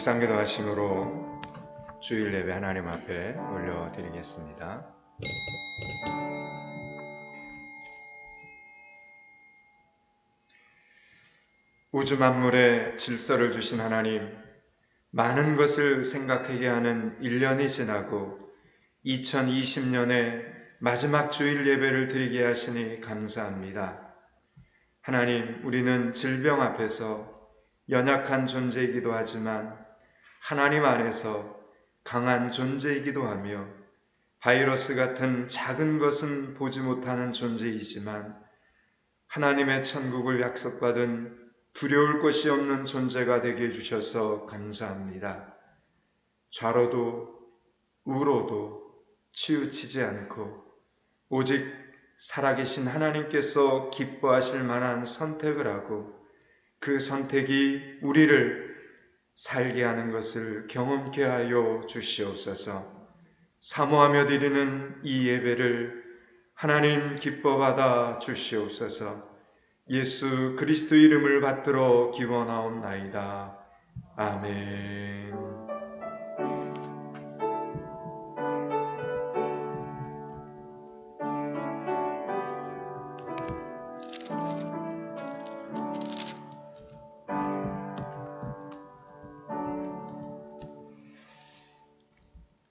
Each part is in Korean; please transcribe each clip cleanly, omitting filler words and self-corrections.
묵상기도 하심으로 주일 예배 하나님 앞에 올려드리겠습니다. 우주 만물에 질서를 주신 하나님, 많은 것을 생각하게 하는 1년이 지나고 2020년의 마지막 주일 예배를 드리게 하시니 감사합니다. 하나님, 우리는 질병 앞에서 연약한 존재이기도 하지만 하나님 안에서 강한 존재이기도 하며, 바이러스 같은 작은 것은 보지 못하는 존재이지만 하나님의 천국을 약속받은 두려울 것이 없는 존재가 되게 해주셔서 감사합니다. 좌로도 우로도 치우치지 않고 오직 살아계신 하나님께서 기뻐하실 만한 선택을 하고, 그 선택이 우리를 살게 하는 것을 경험케 하여 주시옵소서. 사모하며 드리는 이 예배를 하나님 기뻐 받아 주시옵소서. 예수 그리스도 이름을 받들어 기원하옵나이다. 아멘.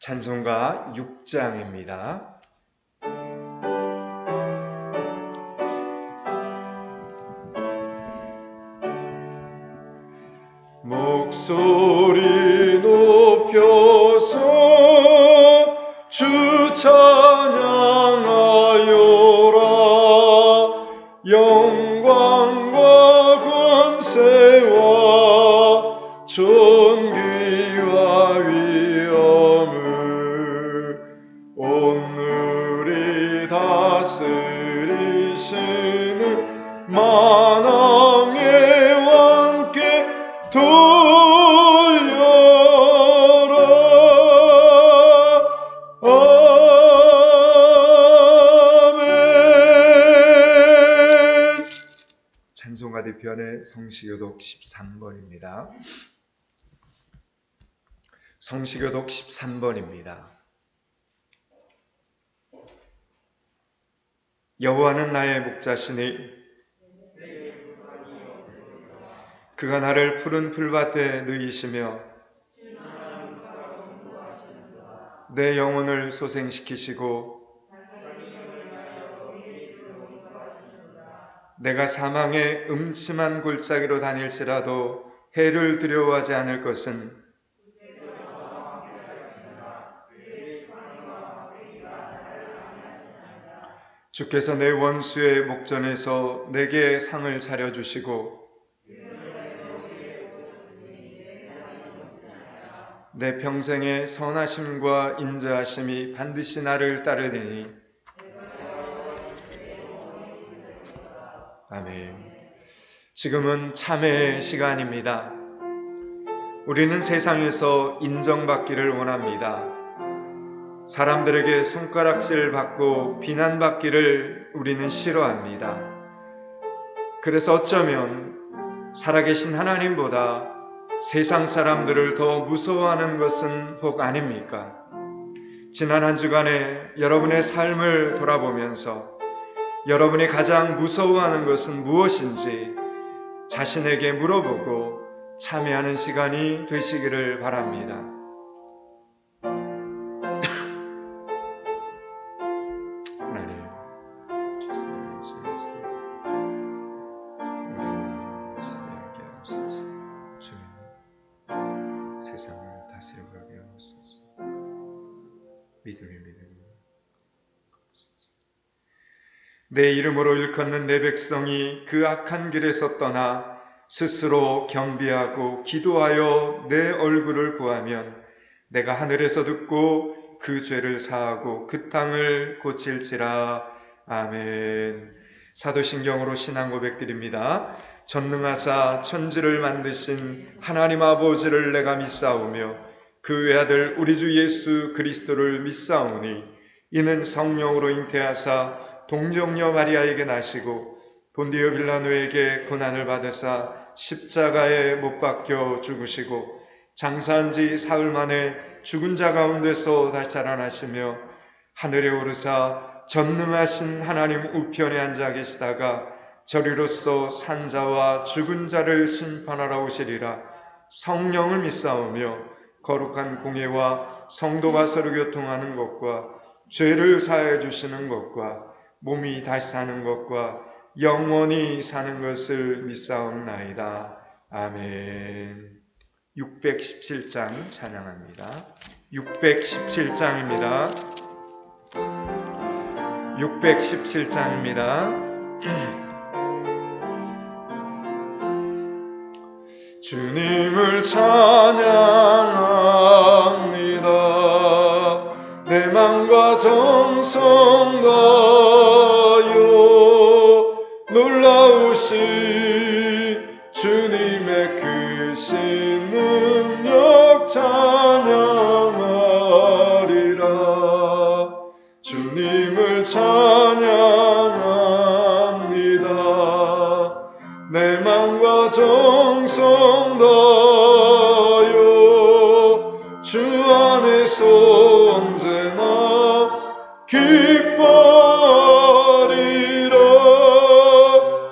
찬송가 6장입니다. 목소리 높여서 주 찬양하여라. 영광과 권세와 존귀와 위엄을 오늘이 다스리시는 만왕의 왕께 돌려라. 아멘. 찬송가 뒤편의 성시교독 13번입니다. 성시교독 13번입니다. 여호와는 나의 목자시니 그가 나를 푸른 풀밭에 누이시며 내 영혼을 소생시키시고 내가 사망의 음침한 골짜기로 다닐지라도 해를 두려워하지 않을 것은 주께서 내 원수의 목전에서 내게 상을 차려주시고 내 평생의 선하심과 인자하심이 반드시 나를 따르리니. 아멘. 지금은 참회의 시간입니다. 우리는 세상에서 인정받기를 원합니다. 사람들에게 손가락질 받고 비난받기를 우리는 싫어합니다. 그래서 어쩌면 살아계신 하나님보다 세상 사람들을 더 무서워하는 것은 복 아닙니까? 지난 한 주간에 여러분의 삶을 돌아보면서 여러분이 가장 무서워하는 것은 무엇인지 자신에게 물어보고 참회하는 시간이 되시기를 바랍니다. 내 이름으로 일컫는 내 백성이 그 악한 길에서 떠나 스스로 겸비하고 기도하여 내 얼굴을 구하면 내가 하늘에서 듣고 그 죄를 사하고 그 땅을 고칠지라. 아멘. 사도신경으로 신앙 고백드립니다. 전능하사 천지를 만드신 하나님 아버지를 내가 믿사오며 그 외아들 우리 주 예수 그리스도를 믿사오니 이는 성령으로 잉태하사 동정녀 마리아에게 나시고 본디오 빌라노에게 고난을 받으사 십자가에 못 박혀 죽으시고 장사한 지 사흘 만에 죽은 자 가운데서 다시 살아나시며 하늘에 오르사 전능하신 하나님 우편에 앉아 계시다가 저리로서 산자와 죽은 자를 심판하러 오시리라. 성령을 믿사오며 거룩한 공예와 성도가 서로 교통하는 것과 죄를 사하여 주시는 것과 몸이 다시 사는 것과 영원히 사는 것을 믿사옵나이다. 아멘. 617장 찬양합니다. 617장입니다. 617장입니다. 주님을 찬양합니다. 내 맘과 정성 다하여 놀라우신 주님의 크신 능력 찬양하리라. 주님을 찬양합니다. 내 맘과 정성 다하여 주 안에서 언제나 기뻐하리라.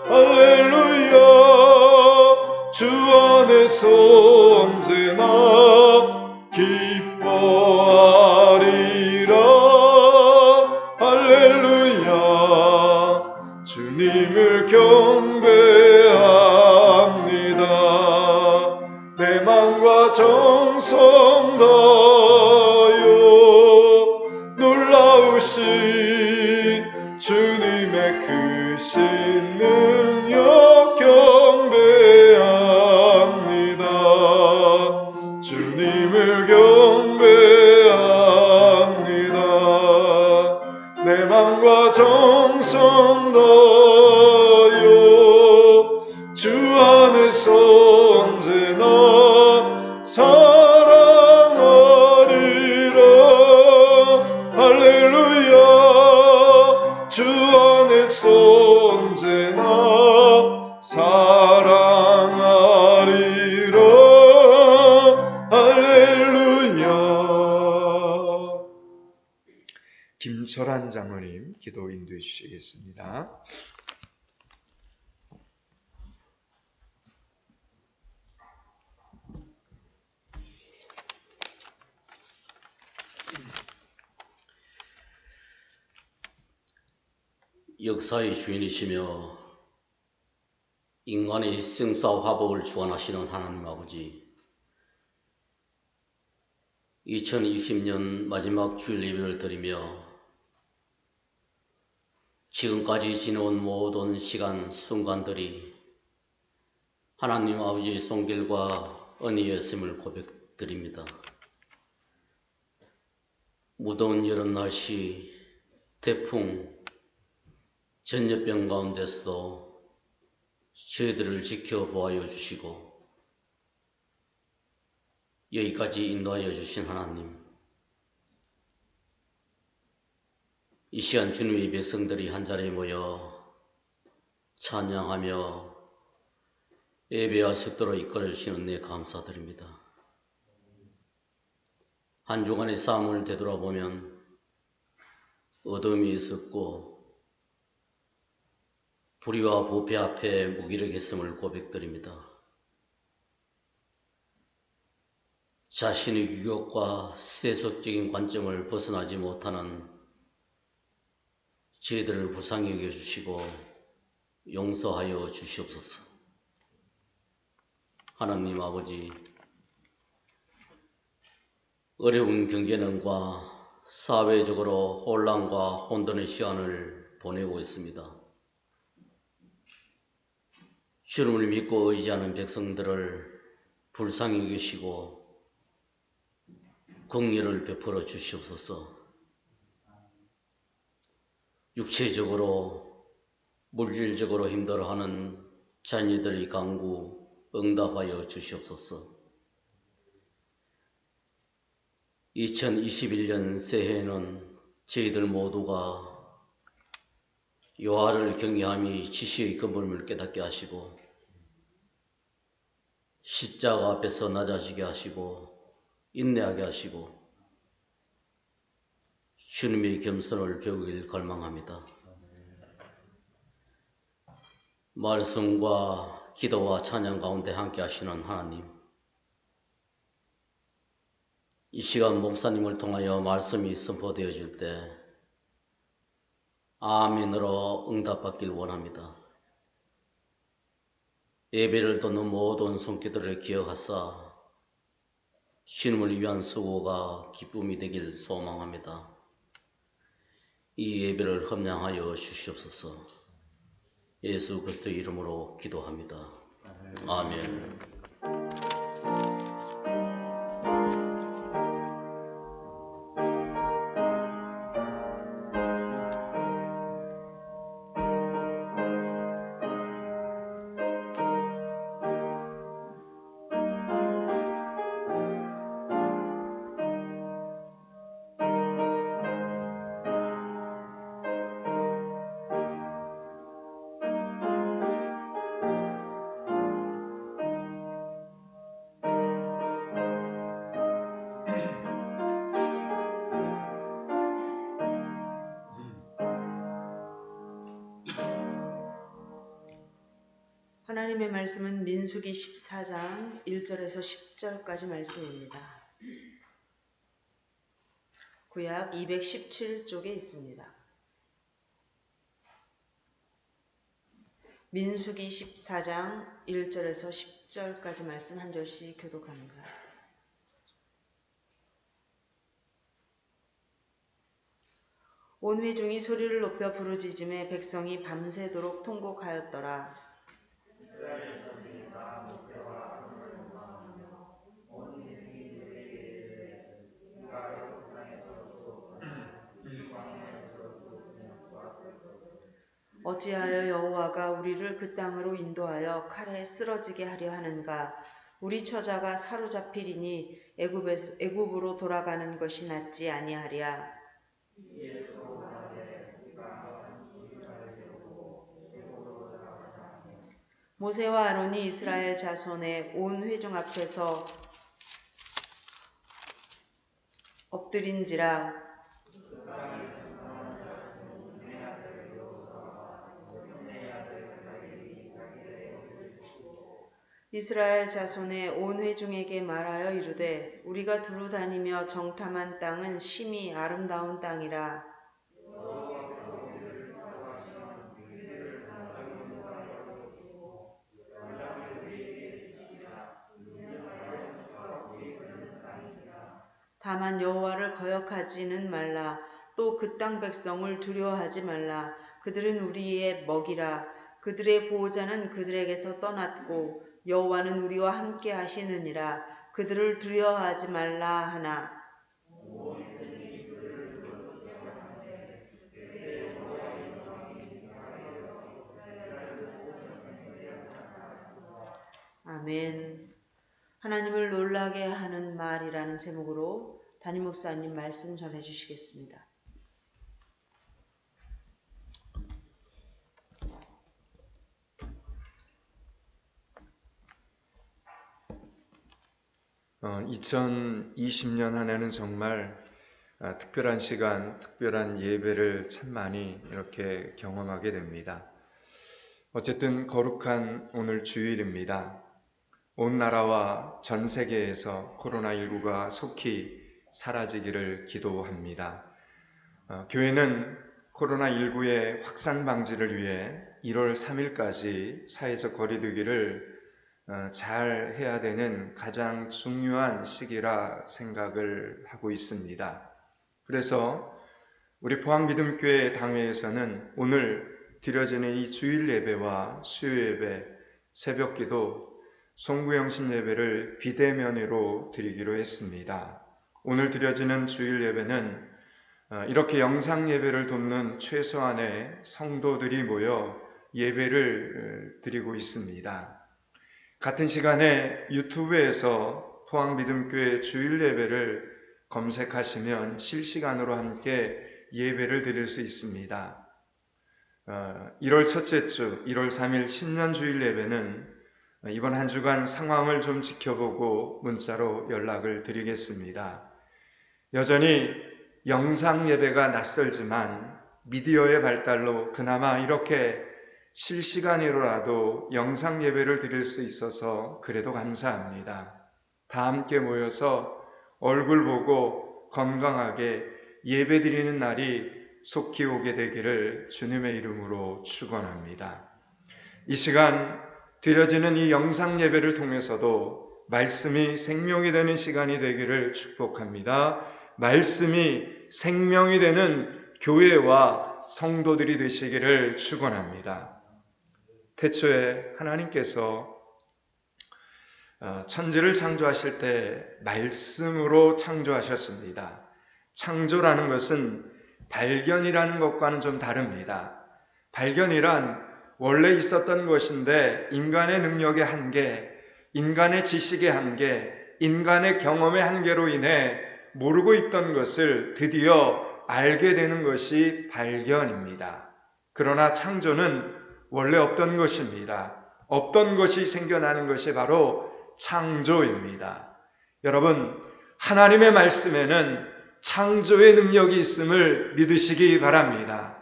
할렐루야. 주 안에서 언제나 기뻐하리라. 할렐루야. 주님을 경배합니다. 내 맘과 정성 다하여 놀라우신 주님의 크신 능력 경배합니다. 주님을 경배합니다. 내 맘과 정성 다하여 주 안에서 언제나 사랑하리라. 할렐루야. 주 안에서 언제나 사랑하리라. 할렐루야. 김철한 장로님 기도 인도해 주시겠습니다. 역사의 주인이시며 인간의 생사와 화복을 주관하시는 하나님 아버지, 2020년 마지막 주일 예배를 드리며 지금까지 지내온 모든 시간 순간들이 하나님 아버지의 손길과 은혜였음을 고백드립니다. 무더운 여름 날씨, 태풍, 전염병 가운데서도 저희들을 지켜보아여 주시고 여기까지 인도하여 주신 하나님, 이 시간 주님의 백성들이 한자리에 모여 찬양하며 예배와 속도로 이끌어 주시는 은혜 감사드립니다. 한 주간의 삶을 되돌아보면 어둠이 있었고 불의와 부패 앞에 무기력했음을 고백드립니다. 자신의 유혹과 세속적인 관점을 벗어나지 못하는 저희들을 불쌍히 여겨주시고 용서하여 주시옵소서. 하나님 아버지, 어려운 경제난과 사회적으로 혼란과 혼돈의 시간을 보내고 있습니다. 주님을 믿고 의지하는 백성들을 불쌍히 여기시고 긍휼을 베풀어 주시옵소서. 육체적으로 물질적으로 힘들어하는 자녀들의 간구 응답하여 주시옵소서. 2021년 새해에는 저희들 모두가 여호와를 경외함이 지시의 근본을 깨닫게 하시고 십자가 앞에서 낮아지게 하시고 인내하게 하시고 주님의 겸손을 배우길 갈망합니다. 말씀과 기도와 찬양 가운데 함께 하시는 하나님, 이 시간 목사님을 통하여 말씀이 선포되어질 때 아멘으로 응답받길 원합니다. 예배를 돕는 모든 손길들을 기억하사 주님을 위한 수고가 기쁨이 되길 소망합니다. 이 예배를 험양하여 주시옵소서. 예수 그리스도의 이름으로 기도합니다. 아멘. 하나님의 말씀은 민수기 14장 1절에서 10절까지 말씀입니다. 구약 217쪽에 있습니다. 민수기 14장 1절에서 10절까지 말씀 한 절씩 교독합니다. 온 회중이 소리를 높여 부르짖음에 백성이 밤새도록 통곡하였더라. 어찌하여 여호와가 우리를 그 땅으로 인도하여 칼에 쓰러지게 하려 하는가? 우리 처자가 사로잡히리니 애굽으로 돌아가는 것이 낫지 아니하랴. 모세와 아론이 이스라엘 자손의 온 회중 앞에서 엎드린지라. 이스라엘 자손의 온 회중에게 말하여 이르되 우리가 두루 다니며 정탐한 땅은 심히 아름다운 땅이라. 다만 여호와를 거역하지는 말라. 또 그 땅 백성을 두려워하지 말라. 그들은 우리의 먹이라. 그들의 보호자는 그들에게서 떠났고 여호와는 우리와 함께 하시느니라. 그들을 두려워하지 말라 하나. 아멘. 하나님을 놀라게 하는 말이라는 제목으로 담임 목사님 말씀 전해 주시겠습니다. 어, 2020년 한 해는 정말 특별한 시간, 특별한 예배를 참 많이 이렇게 경험하게 됩니다. 어쨌든 거룩한 오늘 주일입니다. 온 나라와 전 세계에서 코로나19가 속히 사라지기를 기도합니다. 교회는 코로나19의 확산 방지를 위해 1월 3일까지 사회적 거리두기를 잘 해야 되는 가장 중요한 시기라 생각을 하고 있습니다. 그래서 우리 포항믿음교회 당회에서는 오늘 드려지는 이 주일 예배와 수요 예배, 새벽 기도, 송구영신 예배를 비대면으로 드리기로 했습니다. 오늘 드려지는 주일 예배는 이렇게 영상 예배를 돕는 최소한의 성도들이 모여 예배를 드리고 있습니다. 같은 시간에 유튜브에서 포항믿음교회 주일 예배를 검색하시면 실시간으로 함께 예배를 드릴 수 있습니다. 1월 첫째 주 1월 3일 신년 주일 예배는 이번 한 주간 상황을 좀 지켜보고 문자로 연락을 드리겠습니다. 여전히 영상 예배가 낯설지만 미디어의 발달로 그나마 이렇게 실시간으로라도 영상 예배를 드릴 수 있어서 그래도 감사합니다. 다 함께 모여서 얼굴 보고 건강하게 예배 드리는 날이 속히 오게 되기를 주님의 이름으로 축원합니다. 이 시간 드려지는 이 영상 예배를 통해서도 말씀이 생명이 되는 시간이 되기를 축복합니다. 말씀이 생명이 되는 교회와 성도들이 되시기를 축원합니다. 태초에 하나님께서 천지를 창조하실 때 말씀으로 창조하셨습니다. 창조라는 것은 발견이라는 것과는 좀 다릅니다. 발견이란 원래 있었던 것인데 인간의 능력의 한계, 인간의 지식의 한계, 인간의 경험의 한계로 인해 모르고 있던 것을 드디어 알게 되는 것이 발견입니다. 그러나 창조는 원래 없던 것입니다. 없던 것이 생겨나는 것이 바로 창조입니다. 여러분, 하나님의 말씀에는 창조의 능력이 있음을 믿으시기 바랍니다.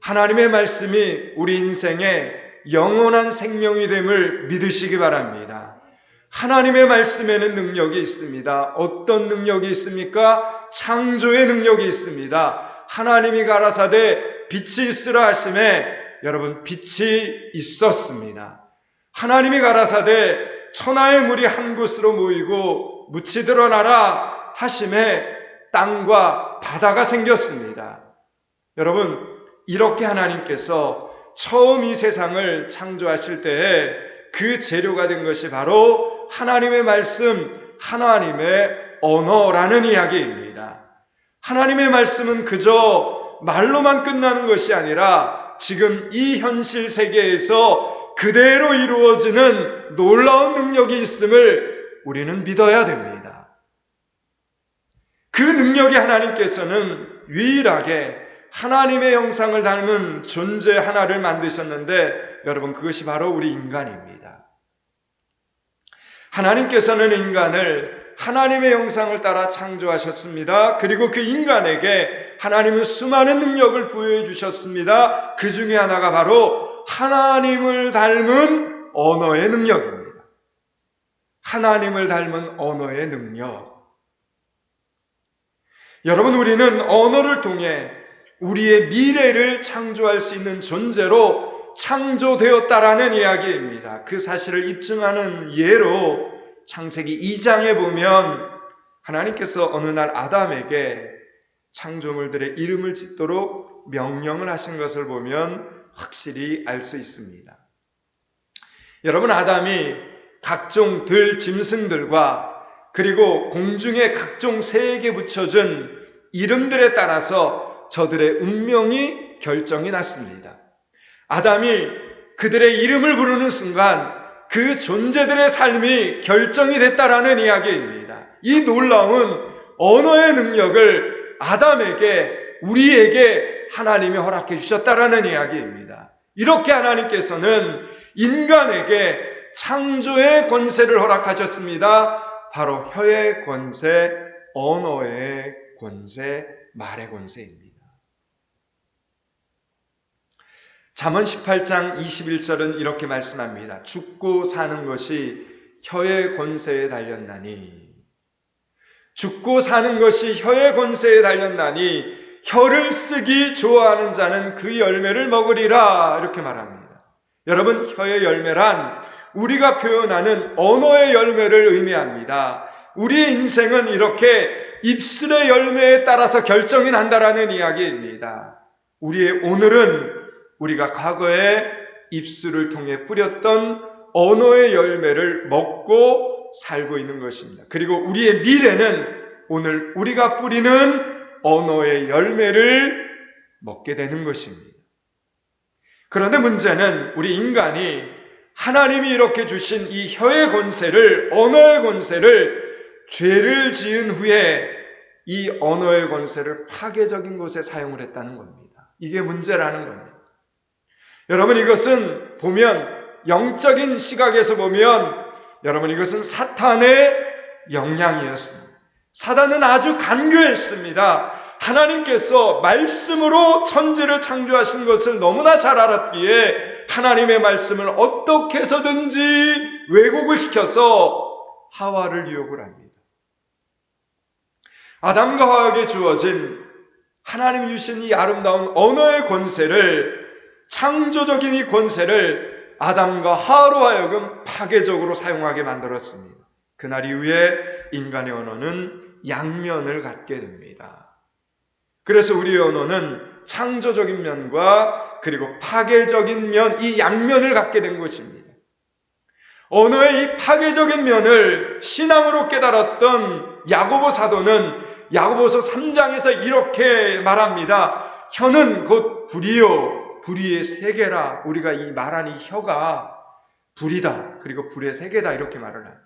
하나님의 말씀이 우리 인생에 영원한 생명이 됨을 믿으시기 바랍니다. 하나님의 말씀에는 능력이 있습니다. 어떤 능력이 있습니까? 창조의 능력이 있습니다. 하나님이 가라사대 빛이 있으라 하심에 여러분 빛이 있었습니다. 하나님이 가라사대 천하의 물이 한 곳으로 모이고 묻히 드러나라 하심에 땅과 바다가 생겼습니다. 여러분, 이렇게 하나님께서 처음 이 세상을 창조하실 때에 그 재료가 된 것이 바로 하나님의 말씀, 하나님의 언어라는 이야기입니다. 하나님의 말씀은 그저 말로만 끝나는 것이 아니라 지금 이 현실 세계에서 그대로 이루어지는 놀라운 능력이 있음을 우리는 믿어야 됩니다. 그 능력이 하나님께서는 유일하게 하나님의 형상을 닮은 존재 하나를 만드셨는데 여러분 그것이 바로 우리 인간입니다. 하나님께서는 인간을 하나님의 형상을 따라 창조하셨습니다. 그리고 그 인간에게 하나님은 수많은 능력을 부여해 주셨습니다. 그 중에 하나가 바로 하나님을 닮은 언어의 능력입니다. 하나님을 닮은 언어의 능력. 여러분, 우리는 언어를 통해 우리의 미래를 창조할 수 있는 존재로 창조되었다라는 이야기입니다. 그 사실을 입증하는 예로 창세기 2장에 보면 하나님께서 어느 날 아담에게 창조물들의 이름을 짓도록 명령을 하신 것을 보면 확실히 알 수 있습니다. 여러분, 아담이 각종 들 짐승들과 그리고 공중에 각종 새에게 붙여준 이름들에 따라서 저들의 운명이 결정이 났습니다. 아담이 그들의 이름을 부르는 순간 그 존재들의 삶이 결정이 됐다라는 이야기입니다. 이 놀라운 언어의 능력을 아담에게, 우리에게 하나님이 허락해 주셨다라는 이야기입니다. 이렇게 하나님께서는 인간에게 창조의 권세를 허락하셨습니다. 바로 혀의 권세, 언어의 권세, 말의 권세입니다. 잠언 18장 21절은 이렇게 말씀합니다. 죽고 사는 것이 혀의 권세에 달렸나니, 죽고 사는 것이 혀의 권세에 달렸나니 혀를 쓰기 좋아하는 자는 그 열매를 먹으리라, 이렇게 말합니다. 여러분, 혀의 열매란 우리가 표현하는 언어의 열매를 의미합니다. 우리의 인생은 이렇게 입술의 열매에 따라서 결정이 난다라는 이야기입니다. 우리의 오늘은 우리가 과거에 입술을 통해 뿌렸던 언어의 열매를 먹고 살고 있는 것입니다. 그리고 우리의 미래는 오늘 우리가 뿌리는 언어의 열매를 먹게 되는 것입니다. 그런데 문제는 우리 인간이 하나님이 이렇게 주신 이 혀의 권세를, 언어의 권세를 죄를 지은 후에 이 언어의 권세를 파괴적인 곳에 사용을 했다는 겁니다. 이게 문제라는 겁니다. 여러분, 이것은 보면 영적인 시각에서 보면 여러분 이것은 사탄의 역량이었습니다. 사단은 아주 간교했습니다. 하나님께서 말씀으로 천지를 창조하신 것을 너무나 잘 알았기에 하나님의 말씀을 어떻게 해서든지 왜곡을 시켜서 하와를 유혹을 합니다. 아담과 하와에게 주어진 하나님 주신 이 아름다운 언어의 권세를, 창조적인 이 권세를 아담과 하와로 하여금 파괴적으로 사용하게 만들었습니다. 그날 이후에 인간의 언어는 양면을 갖게 됩니다. 그래서 우리의 언어는 창조적인 면과 그리고 파괴적인 면, 이 양면을 갖게 된 것입니다. 언어의 이 파괴적인 면을 신앙으로 깨달았던 야고보 사도는 야고보서 3장에서 이렇게 말합니다. 혀는 곧 불이요 불의의 세계라. 우리가 이 말하는 혀가 불이다, 그리고 불의 세계다, 이렇게 말을 합니다.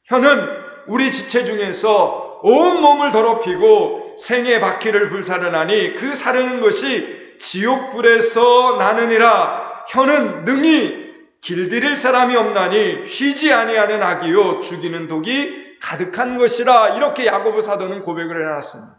혀는 우리 지체 중에서 온 몸을 더럽히고 생의 바퀴를 불사르나니 그 사르는 것이 지옥불에서 나느니라. 혀는 능히 길들일 사람이 없나니 쉬지 아니하는 악이요 죽이는 독이 가득한 것이라. 이렇게 야고보 사도는 고백을 해놨습니다.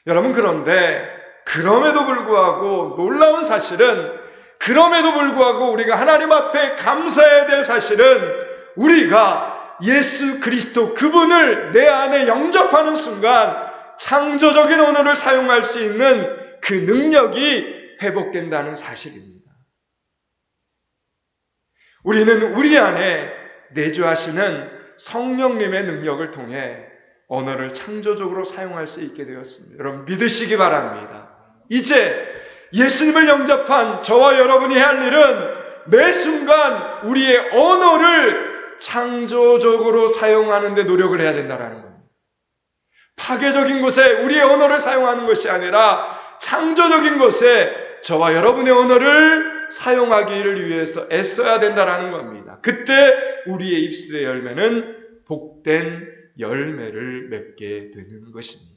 여러분, 그런데 그럼에도 불구하고 놀라운 사실은, 그럼에도 불구하고 우리가 하나님 앞에 감사해야 될 사실은, 우리가 예수 그리스도 그분을 내 안에 영접하는 순간 창조적인 언어를 사용할 수 있는 그 능력이 회복된다는 사실입니다. 우리는 우리 안에 내주하시는 성령님의 능력을 통해 언어를 창조적으로 사용할 수 있게 되었습니다. 여러분, 믿으시기 바랍니다. 이제 예수님을 영접한 저와 여러분이 해야 할 일은 매 순간 우리의 언어를 창조적으로 사용하는 데 노력을 해야 된다는 겁니다. 파괴적인 곳에 우리의 언어를 사용하는 것이 아니라 창조적인 곳에 저와 여러분의 언어를 사용하기를 위해서 애써야 된다는 겁니다. 그때 우리의 입술의 열매는 복된 열매를 맺게 되는 것입니다.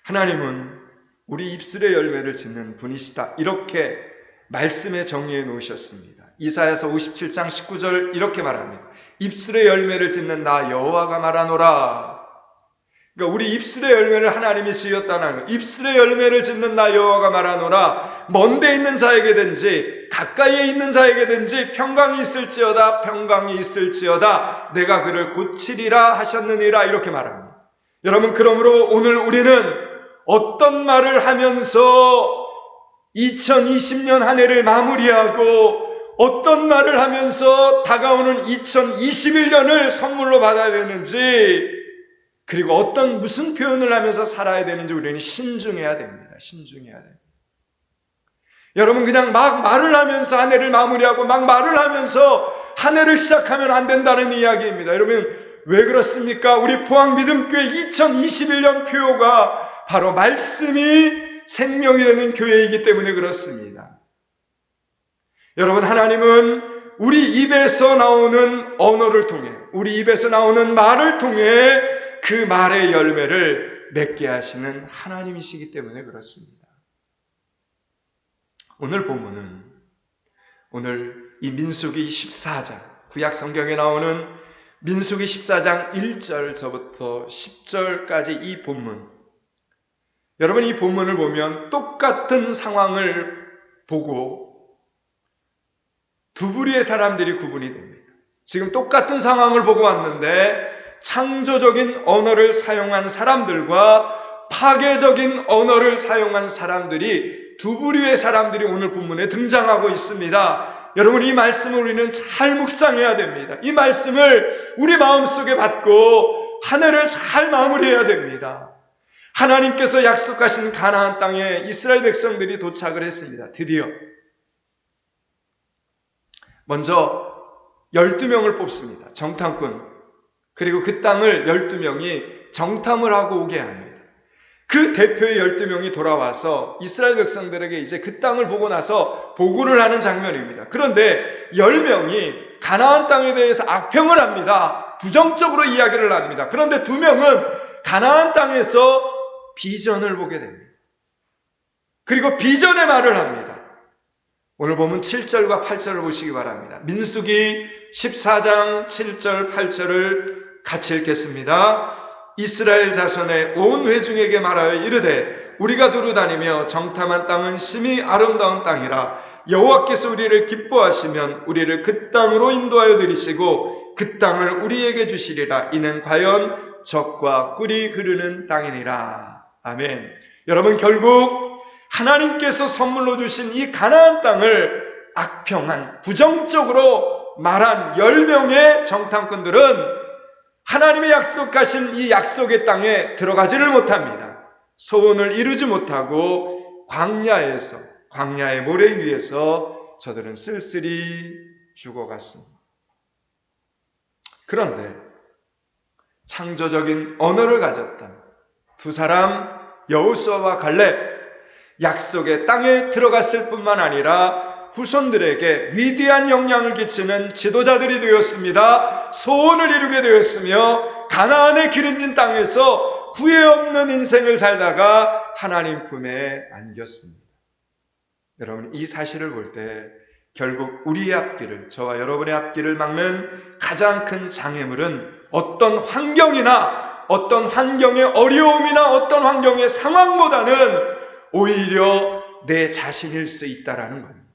하나님은 우리 입술의 열매를 짓는 분이시다, 이렇게 말씀에 정의해 놓으셨습니다. 이사야서 57장 19절 이렇게 말합니다. 입술의 열매를 짓는 나 여호와가 말하노라. 그러니까 우리 입술의 열매를 하나님이 지었다는 거예요. 입술의 열매를 짓는 나 여호와가 말하노라. 먼데 있는 자에게든지 가까이에 있는 자에게든지 평강이 있을지어다, 평강이 있을지어다, 내가 그를 고치리라 하셨느니라. 이렇게 말합니다. 여러분, 그러므로 오늘 우리는 어떤 말을 하면서 2020년 한 해를 마무리하고 어떤 말을 하면서 다가오는 2021년을 선물로 받아야 되는지, 그리고 무슨 표현을 하면서 살아야 되는지 우리는 신중해야 됩니다. 신중해야 됩니다. 여러분, 그냥 막 말을 하면서 한 해를 마무리하고 막 말을 하면서 한 해를 시작하면 안 된다는 이야기입니다. 여러분, 왜 그렇습니까? 우리 포항믿음교회 2021년 표어가 바로 말씀이 생명이 되는 교회이기 때문에 그렇습니다. 여러분, 하나님은 우리 입에서 나오는 언어를 통해, 우리 입에서 나오는 말을 통해 그 말의 열매를 맺게 하시는 하나님이시기 때문에 그렇습니다. 오늘 본문은, 오늘 이 민수기 14장, 구약 성경에 나오는 민수기 14장 1절서부터 10절까지 이 본문, 여러분, 이 본문을 보면 똑같은 상황을 보고 두 부류의 사람들이 구분이 됩니다. 지금 똑같은 상황을 보고 왔는데 창조적인 언어를 사용한 사람들과 파괴적인 언어를 사용한 사람들이, 두 부류의 사람들이 오늘 본문에 등장하고 있습니다. 여러분, 이 말씀을 우리는 잘 묵상해야 됩니다. 이 말씀을 우리 마음속에 받고 한 해를 잘 마무리해야 됩니다. 하나님께서 약속하신 가나안 땅에 이스라엘 백성들이 도착을 했습니다. 드디어 먼저 12명을 뽑습니다. 정탐꾼. 그리고 그 땅을 12명이 정탐을 하고 오게 합니다. 그 대표의 12명이 돌아와서 이스라엘 백성들에게 이제 그 땅을 보고 나서 보고를 하는 장면입니다. 그런데 10명이 가나안 땅에 대해서 악평을 합니다. 부정적으로 이야기를 합니다. 그런데 2명은 가나안 땅에서 비전을 보게 됩니다. 그리고 비전의 말을 합니다. 오늘 보면 7절과 8절을 보시기 바랍니다. 민수기 14장 7절 8절을 같이 읽겠습니다. 이스라엘 자손의 온 회중에게 말하여 이르되 우리가 두루 다니며 정탐한 땅은 심히 아름다운 땅이라 여호와께서 우리를 기뻐하시면 우리를 그 땅으로 인도하여 들이시고 그 땅을 우리에게 주시리라. 이는 과연 젖과 꿀이 흐르는 땅이니라. 아멘. 여러분, 결국 하나님께서 선물로 주신 이 가나안 땅을 악평한 부정적으로 말한 10명의 정탐꾼들은 하나님의 약속하신 이 약속의 땅에 들어가지를 못합니다. 소원을 이루지 못하고 광야의 모래 위에서 저들은 쓸쓸히 죽어갔습니다. 그런데 창조적인 언어를 가졌던 두 사람 여호수아와 갈렙, 약속의 땅에 들어갔을 뿐만 아니라 후손들에게 위대한 영향을 끼치는 지도자들이 되었습니다. 소원을 이루게 되었으며 가나안의 기름진 땅에서 후회 없는 인생을 살다가 하나님 품에 안겼습니다. 여러분, 이 사실을 볼 때 결국 우리의 앞길을, 저와 여러분의 앞길을 막는 가장 큰 장애물은 어떤 환경이나 어떤 환경의 어려움이나 어떤 환경의 상황보다는 오히려 내 자신일 수 있다라는 겁니다.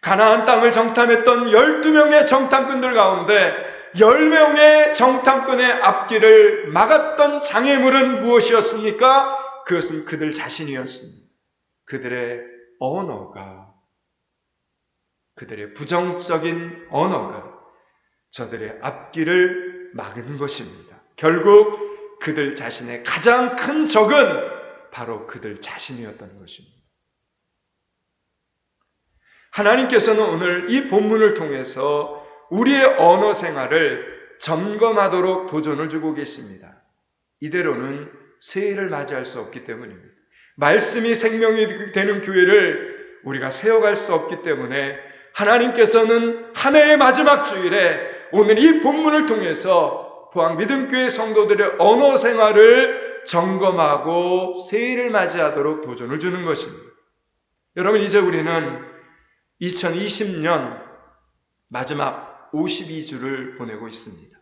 가나안 땅을 정탐했던 12명의 정탐꾼들 가운데 10명의 정탐꾼의 앞길을 막았던 장애물은 무엇이었습니까? 그것은 그들 자신이었습니다. 그들의 언어가, 그들의 부정적인 언어가 저들의 앞길을 막은 것입니다. 결국 그들 자신의 가장 큰 적은 바로 그들 자신이었던 것입니다. 하나님께서는 오늘 이 본문을 통해서 우리의 언어 생활을 점검하도록 도전을 주고 계십니다. 이대로는 새해를 맞이할 수 없기 때문입니다. 말씀이 생명이 되는 교회를 우리가 세워갈 수 없기 때문에 하나님께서는 한 해의 마지막 주일에 오늘 이 본문을 통해서 포항믿음교회 성도들의 언어 생활을 점검하고 새해를 맞이하도록 도전을 주는 것입니다. 여러분, 이제 우리는 2020년 마지막 52주를 보내고 있습니다.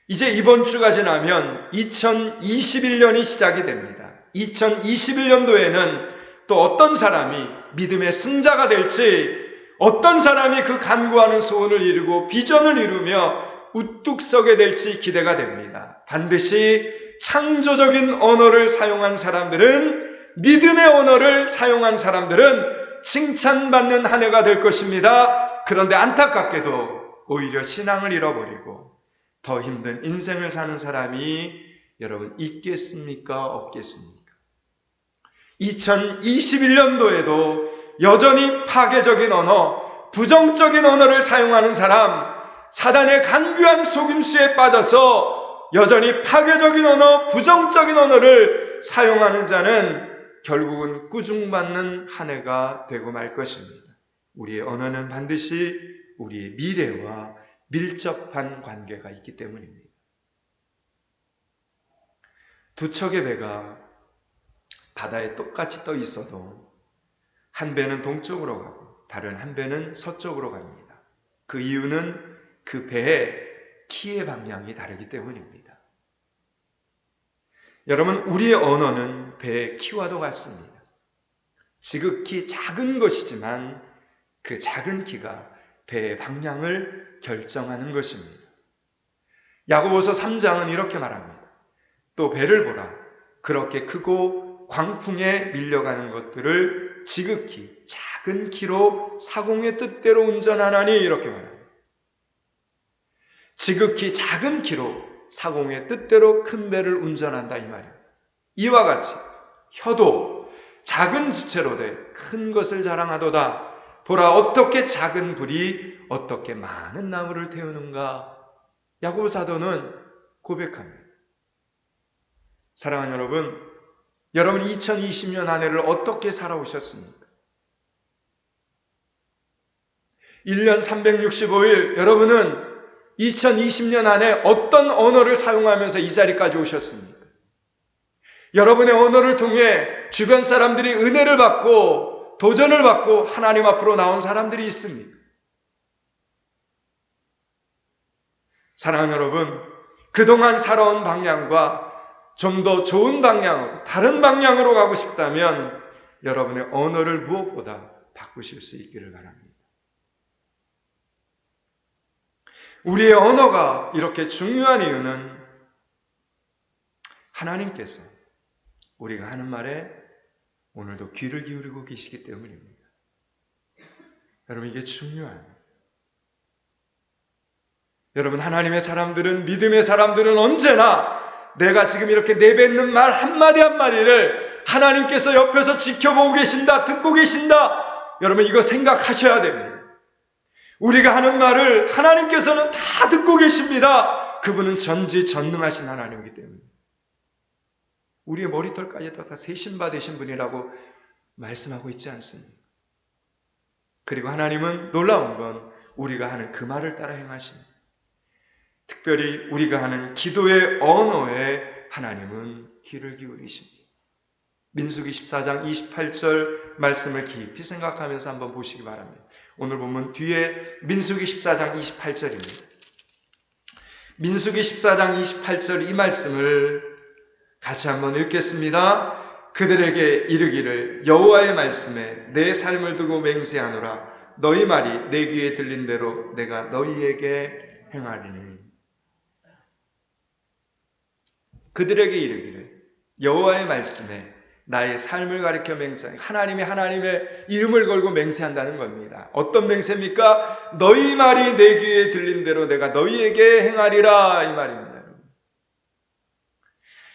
이제 이번 주가 지나면 2021년이 시작이 됩니다. 2021년도에는 또 어떤 사람이 믿음의 승자가 될지, 어떤 사람이 그 간구하는 소원을 이루고 비전을 이루며 우뚝 서게 될지 기대가 됩니다. 반드시 창조적인 언어를 사용한 사람들은, 믿음의 언어를 사용한 사람들은 칭찬받는 한 해가 될 것입니다. 그런데 안타깝게도 오히려 신앙을 잃어버리고 더 힘든 인생을 사는 사람이 여러분 있겠습니까? 없겠습니까? 2021년도에도 여전히 파괴적인 언어, 부정적인 언어를 사용하는 사람, 사단의 간교한 속임수에 빠져서 여전히 파괴적인 언어, 부정적인 언어를 사용하는 자는 결국은 꾸중받는 한 해가 되고 말 것입니다. 우리의 언어는 반드시 우리의 미래와 밀접한 관계가 있기 때문입니다. 두 척의 배가 바다에 똑같이 떠 있어도 한 배는 동쪽으로 가고 다른 한 배는 서쪽으로 갑니다. 그 이유는 그 배의 키의 방향이 다르기 때문입니다. 여러분, 우리의 언어는 배의 키와도 같습니다. 지극히 작은 것이지만 그 작은 키가 배의 방향을 결정하는 것입니다. 야고보서 3장은 이렇게 말합니다. 또 배를 보라. 그렇게 크고 광풍에 밀려가는 것들을 지극히 작은 키로 사공의 뜻대로 운전하나니, 이렇게 말합니다. 지극히 작은 키로 사공의 뜻대로 큰 배를 운전한다, 이 말이에요. 이와 같이 혀도 작은 지체로 돼 큰 것을 자랑하도다. 보라, 어떻게 작은 불이 어떻게 많은 나무를 태우는가. 야고보 사도는 고백합니다. 사랑하는 여러분 2020년 한 해를 어떻게 살아오셨습니까? 1년 365일 여러분은 2020년 안에 어떤 언어를 사용하면서 이 자리까지 오셨습니까? 여러분의 언어를 통해 주변 사람들이 은혜를 받고 도전을 받고 하나님 앞으로 나온 사람들이 있습니다. 사랑하는 여러분, 그동안 살아온 방향과 좀 더 좋은 방향으로, 다른 방향으로 가고 싶다면 여러분의 언어를 무엇보다 바꾸실 수 있기를 바랍니다. 우리의 언어가 이렇게 중요한 이유는 하나님께서 우리가 하는 말에 오늘도 귀를 기울이고 계시기 때문입니다. 여러분, 이게 중요합니다. 여러분, 하나님의 사람들은, 믿음의 사람들은 언제나 내가 지금 이렇게 내뱉는 말 한마디 한마디를 하나님께서 옆에서 지켜보고 계신다, 듣고 계신다. 여러분, 이거 생각하셔야 됩니다. 우리가 하는 말을 하나님께서는 다 듣고 계십니다. 그분은 전지전능하신 하나님이기 때문에. 우리의 머리털까지도 다 세심받으신 분이라고 말씀하고 있지 않습니까? 그리고 하나님은 놀라운 건 우리가 하는 그 말을 따라 행하십니다. 특별히 우리가 하는 기도의 언어에 하나님은 귀를 기울이십니다. 민수기 14장 28절 말씀을 깊이 생각하면서 한번 보시기 바랍니다. 오늘 보면 뒤에 민수기 14장 28절입니다. 민수기 14장 28절 이 말씀을 같이 한번 읽겠습니다. 그들에게 이르기를 여호와의 말씀에 내 삶을 두고 맹세하노라. 너희 말이 내 귀에 들린 대로 내가 너희에게 행하리니. 그들에게 이르기를 여호와의 말씀에 나의 삶을 가리켜 맹세하니, 하나님의 이름을 걸고 맹세한다는 겁니다. 어떤 맹세입니까? 너희 말이 내 귀에 들린 대로 내가 너희에게 행하리라, 이 말입니다.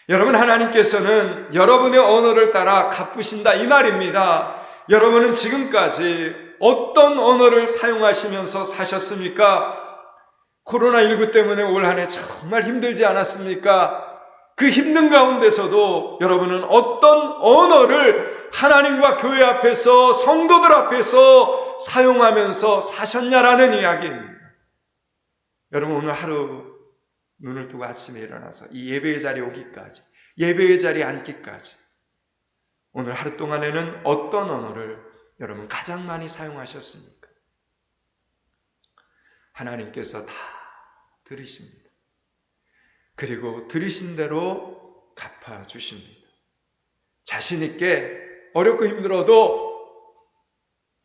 여러분, 하나님께서는 여러분의 언어를 따라 갚으신다, 이 말입니다. 여러분은 지금까지 어떤 언어를 사용하시면서 사셨습니까? 코로나19 때문에 올 한 해 정말 힘들지 않았습니까? 그 힘든 가운데서도 여러분은 어떤 언어를 하나님과 교회 앞에서, 성도들 앞에서 사용하면서 사셨냐라는 이야기입니다. 여러분, 오늘 하루 눈을 뜨고 아침에 일어나서 이 예배의 자리에 오기까지, 예배의 자리에 앉기까지 오늘 하루 동안에는 어떤 언어를 여러분 가장 많이 사용하셨습니까? 하나님께서 다 들으십니다. 그리고 들으신 대로 갚아주십니다. 자신 있게 어렵고 힘들어도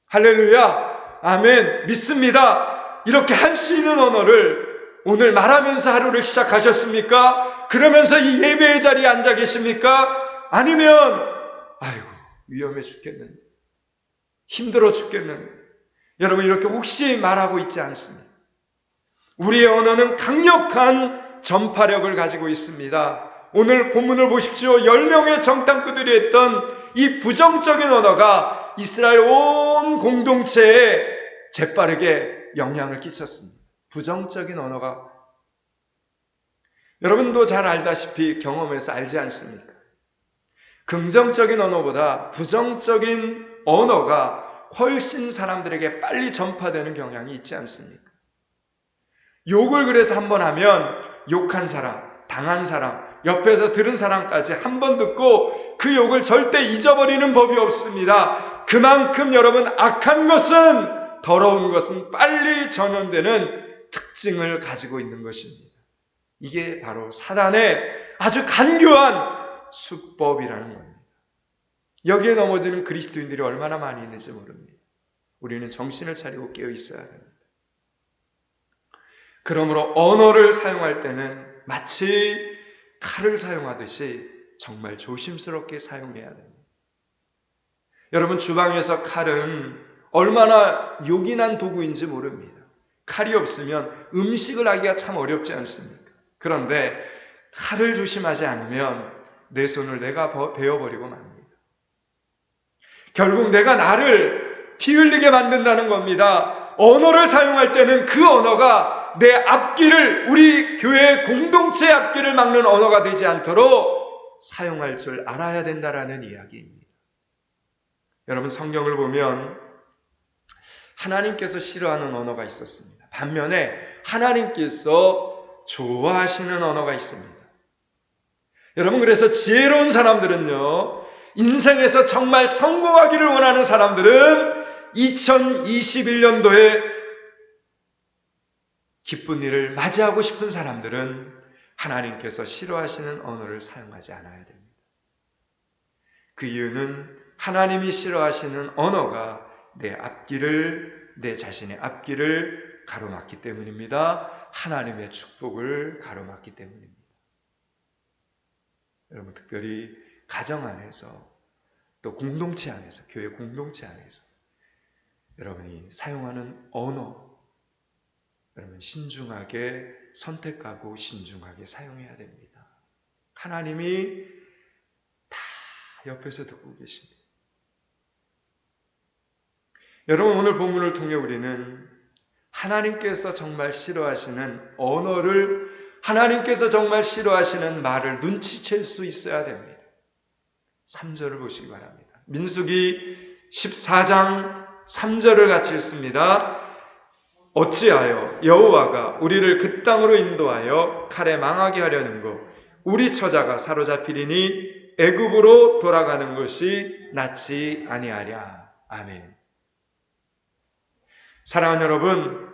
할렐루야, 아멘, 믿습니다, 이렇게 할 수 있는 언어를 오늘 말하면서 하루를 시작하셨습니까? 그러면서 이 예배의 자리에 앉아 계십니까? 아니면 아이고 위험해 죽겠는데, 힘들어 죽겠는데, 여러분 이렇게 혹시 말하고 있지 않습니다. 우리의 언어는 강력한 전파력을 가지고 있습니다. 오늘 본문을 보십시오. 10명의 정탐꾼들이 했던 이 부정적인 언어가 이스라엘 온 공동체에 재빠르게 영향을 끼쳤습니다. 부정적인 언어가, 여러분도 잘 알다시피 경험해서 알지 않습니까? 긍정적인 언어보다 부정적인 언어가 훨씬 사람들에게 빨리 전파되는 경향이 있지 않습니까? 욕을 그래서 한번 하면 욕한 사람, 당한 사람, 옆에서 들은 사람까지 한 번 듣고 그 욕을 절대 잊어버리는 법이 없습니다. 그만큼 여러분 악한 것은, 더러운 것은 빨리 전염되는 특징을 가지고 있는 것입니다. 이게 바로 사단의 아주 간교한 수법이라는 겁니다. 여기에 넘어지는 그리스도인들이 얼마나 많이 있는지 모릅니다. 우리는 정신을 차리고 깨어 있어야 합니다. 그러므로 언어를 사용할 때는 마치 칼을 사용하듯이 정말 조심스럽게 사용해야 됩니다. 여러분, 주방에서 칼은 얼마나 요긴한 도구인지 모릅니다. 칼이 없으면 음식을 하기가 참 어렵지 않습니까? 그런데 칼을 조심하지 않으면 내 손을 내가 베어버리고 맙니다. 결국 내가 나를 피 흘리게 만든다는 겁니다. 언어를 사용할 때는 그 언어가 내 앞길을, 우리 교회의 공동체의 앞길을 막는 언어가 되지 않도록 사용할 줄 알아야 된다라는 이야기입니다. 여러분, 성경을 보면 하나님께서 싫어하는 언어가 있었습니다. 반면에 하나님께서 좋아하시는 언어가 있습니다. 여러분, 그래서 지혜로운 사람들은요, 인생에서 정말 성공하기를 원하는 사람들은 2021년도에 기쁜 일을 맞이하고 싶은 사람들은 하나님께서 싫어하시는 언어를 사용하지 않아야 됩니다. 그 이유는 하나님이 싫어하시는 언어가 내 자신의 앞길을 가로막기 때문입니다. 하나님의 축복을 가로막기 때문입니다. 여러분, 특별히 가정 안에서 또 공동체 안에서, 교회 공동체 안에서 여러분이 사용하는 언어, 여러분 신중하게 선택하고 신중하게 사용해야 됩니다. 하나님이 다 옆에서 듣고 계십니다. 여러분, 오늘 본문을 통해 우리는 하나님께서 정말 싫어하시는 언어를, 하나님께서 정말 싫어하시는 말을 눈치챌 수 있어야 됩니다. 3절을 보시기 바랍니다. 민수기 14장 3절을 같이 읽습니다. 어찌하여 여호와가 우리를 그 땅으로 인도하여 칼에 망하게 하려는 것, 우리 처자가 사로잡히리니 애굽으로 돌아가는 것이 낫지 아니하랴. 아멘. 사랑하는 여러분,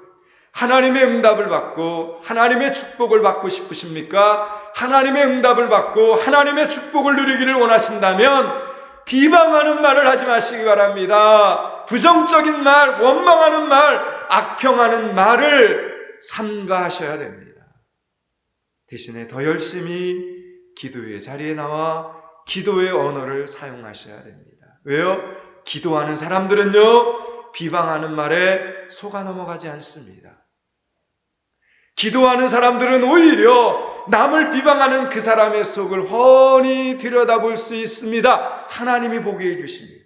하나님의 응답을 받고 하나님의 축복을 받고 싶으십니까? 하나님의 응답을 받고 하나님의 축복을 누리기를 원하신다면 비방하는 말을 하지 마시기 바랍니다. 부정적인 말, 원망하는 말, 악평하는 말을 삼가하셔야 됩니다. 대신에 더 열심히 기도의 자리에 나와 기도의 언어를 사용하셔야 됩니다. 왜요? 기도하는 사람들은요, 비방하는 말에 속아 넘어가지 않습니다. 기도하는 사람들은 오히려 남을 비방하는 그 사람의 속을 훤히 들여다볼 수 있습니다. 하나님이 보게 해주십니다.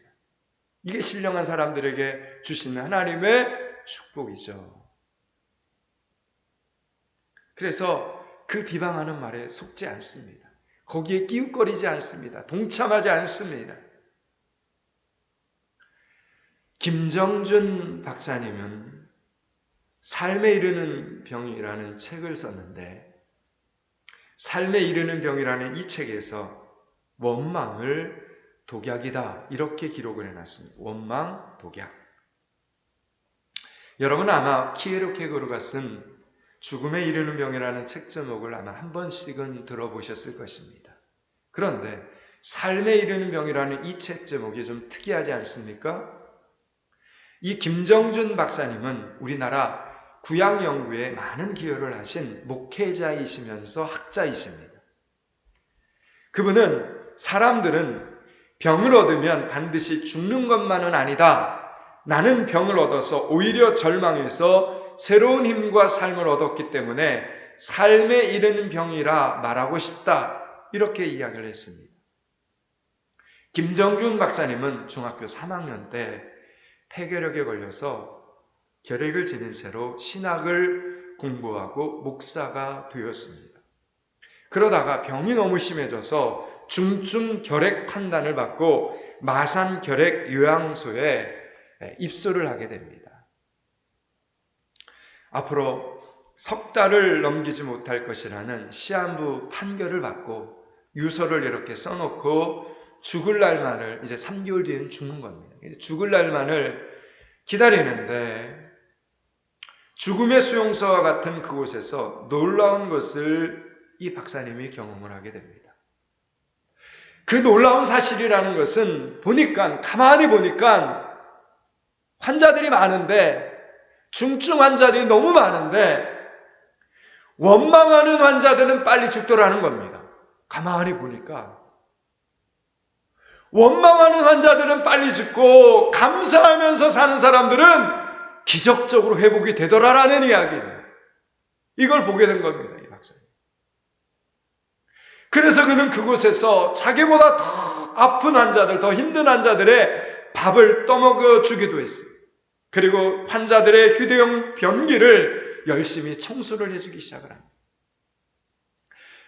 이게 신령한 사람들에게 주시는 하나님의 축복이죠. 그래서 그 비방하는 말에 속지 않습니다. 거기에 끼웃거리지 않습니다. 동참하지 않습니다. 김정준 박사님은 삶에 이르는 병이라는 책을 썼는데, 삶에 이르는 병이라는 이 책에서 원망을 독약이다, 이렇게 기록을 해놨습니다. 원망, 독약. 여러분 아마 키에르케고르가 쓴 죽음에 이르는 병이라는 책 제목을 아마 한 번씩은 들어보셨을 것입니다. 그런데 삶에 이르는 병이라는 이 책 제목이 좀 특이하지 않습니까? 이 김정준 박사님은 우리나라 구약 연구에 많은 기여를 하신 목회자이시면서 학자이십니다. 그분은 사람들은 병을 얻으면 반드시 죽는 것만은 아니다. 나는 병을 얻어서 오히려 절망해서 새로운 힘과 삶을 얻었기 때문에 삶에 이르는 병이라 말하고 싶다. 이렇게 이야기를 했습니다. 김정준 박사님은 중학교 3학년 때 폐결핵에 걸려서 결핵을 지닌 채로 신학을 공부하고 목사가 되었습니다. 그러다가 병이 너무 심해져서 중증 결핵 판단을 받고 마산 결핵 요양소에 입소를 하게 됩니다. 앞으로 석 달을 넘기지 못할 것이라는 시한부 판결을 받고 유서를 이렇게 써놓고 죽을 날만을, 이제 3개월 뒤에는 죽는 겁니다. 죽을 날만을 기다리는데 죽음의 수용소와 같은 그곳에서 놀라운 것을 이 박사님이 경험을 하게 됩니다. 그 놀라운 사실이라는 것은 가만히 보니까 환자들이 많은데, 중증 환자들이 너무 많은데 원망하는 환자들은 빨리 죽더라는 겁니다. 가만히 보니까 원망하는 환자들은 빨리 죽고 감사하면서 사는 사람들은 기적적으로 회복이 되더라라는 이야기입니다. 이걸 보게 된 겁니다, 이 박사님. 그래서 그는 그곳에서 자기보다 더 아픈 환자들, 더 힘든 환자들의 밥을 떠먹여 주기도 했어요. 그리고 환자들의 휴대용 변기를 열심히 청소를 해주기 시작을 합니다.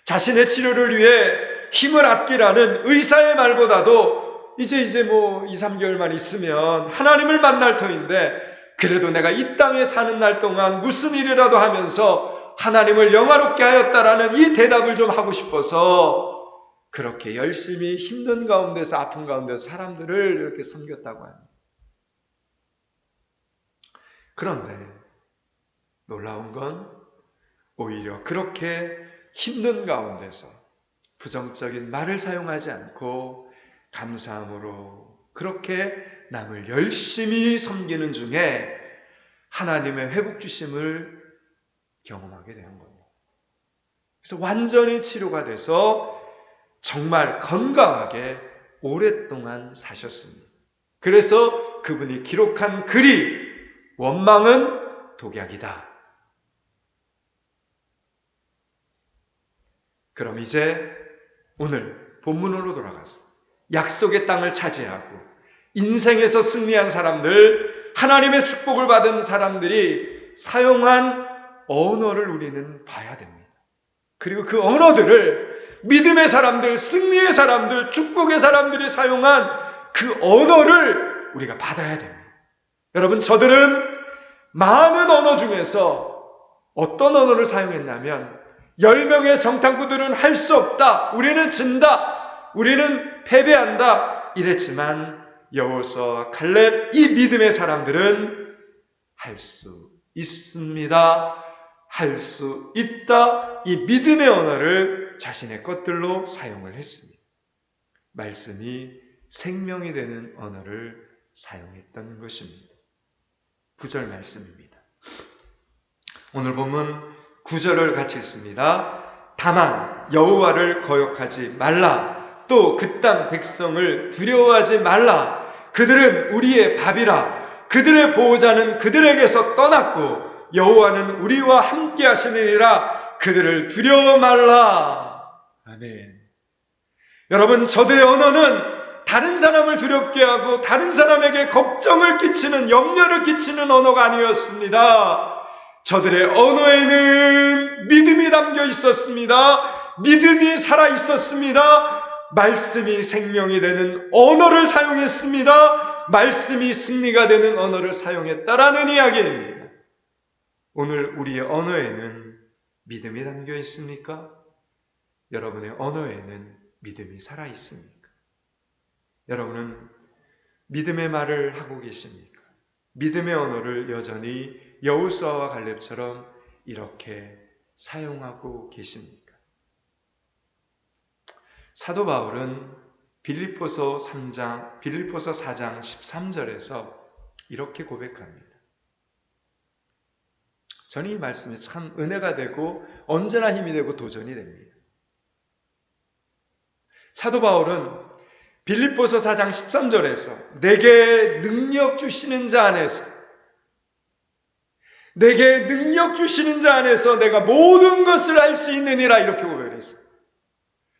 자신의 치료를 위해 힘을 아끼라는 의사의 말보다도 이제 2, 3개월만 있으면 하나님을 만날 터인데, 그래도 내가 이 땅에 사는 날 동안 무슨 일이라도 하면서 하나님을 영화롭게 하였다라는 이 대답을 좀 하고 싶어서 그렇게 열심히 힘든 가운데서 아픈 가운데서 사람들을 이렇게 섬겼다고 합니다. 그런데 놀라운 건 오히려 그렇게 힘든 가운데서 부정적인 말을 사용하지 않고 감사함으로 그렇게 남을 열심히 섬기는 중에 하나님의 회복 주심을 경험하게 되는 겁니다. 그래서 완전히 치료가 돼서 정말 건강하게 오랫동안 사셨습니다. 그래서 그분이 기록한 글이 원망은 독약이다. 그럼 이제 오늘 본문으로 돌아가서 약속의 땅을 차지하고 인생에서 승리한 사람들, 하나님의 축복을 받은 사람들이 사용한 언어를 우리는 봐야 됩니다. 그리고 그 언어들을 믿음의 사람들, 승리의 사람들, 축복의 사람들이 사용한 그 언어를 우리가 받아야 됩니다. 여러분, 저들은 많은 언어 중에서 어떤 언어를 사용했냐면 10명의 정탐꾼들은 할 수 없다, 우리는 진다, 우리는 패배한다 이랬지만 여호수아와 갈렙, 이 믿음의 사람들은 할 수 있습니다, 할 수 있다, 이 믿음의 언어를 자신의 것들로 사용을 했습니다. 말씀이 생명이 되는 언어를 사용했던 것입니다. 9절 말씀입니다. 오늘 본문 9절을 같이 읽습니다. 다만 여호와를 거역하지 말라. 또 그 땅 백성을 두려워하지 말라. 그들은 우리의 밥이라. 그들의 보호자는 그들에게서 떠났고 여호와는 우리와 함께 하시느니라. 그들을 두려워 말라. 아멘. 여러분, 저들의 언어는 다른 사람을 두렵게 하고 다른 사람에게 걱정을 끼치는, 염려를 끼치는 언어가 아니었습니다. 저들의 언어에는 믿음이 담겨 있었습니다. 믿음이 살아 있었습니다. 말씀이 생명이 되는 언어를 사용했습니다. 말씀이 승리가 되는 언어를 사용했다라는 이야기입니다. 오늘 우리의 언어에는 믿음이 담겨 있습니까? 여러분의 언어에는 믿음이 살아 있습니까? 여러분은 믿음의 말을 하고 계십니까? 믿음의 언어를 여전히 여호수아와 갈렙처럼 이렇게 사용하고 계십니까? 사도 바울은 빌립보서 4장 13절에서 이렇게 고백합니다. 저는 이 말씀이 참 은혜가 되고 언제나 힘이 되고 도전이 됩니다. 사도 바울은 빌립보서 4장 13절에서 내게 능력 주시는 자 안에서, 내게 능력 주시는 자 안에서 내가 모든 것을 할 수 있느니라, 이렇게 고백을 했어요.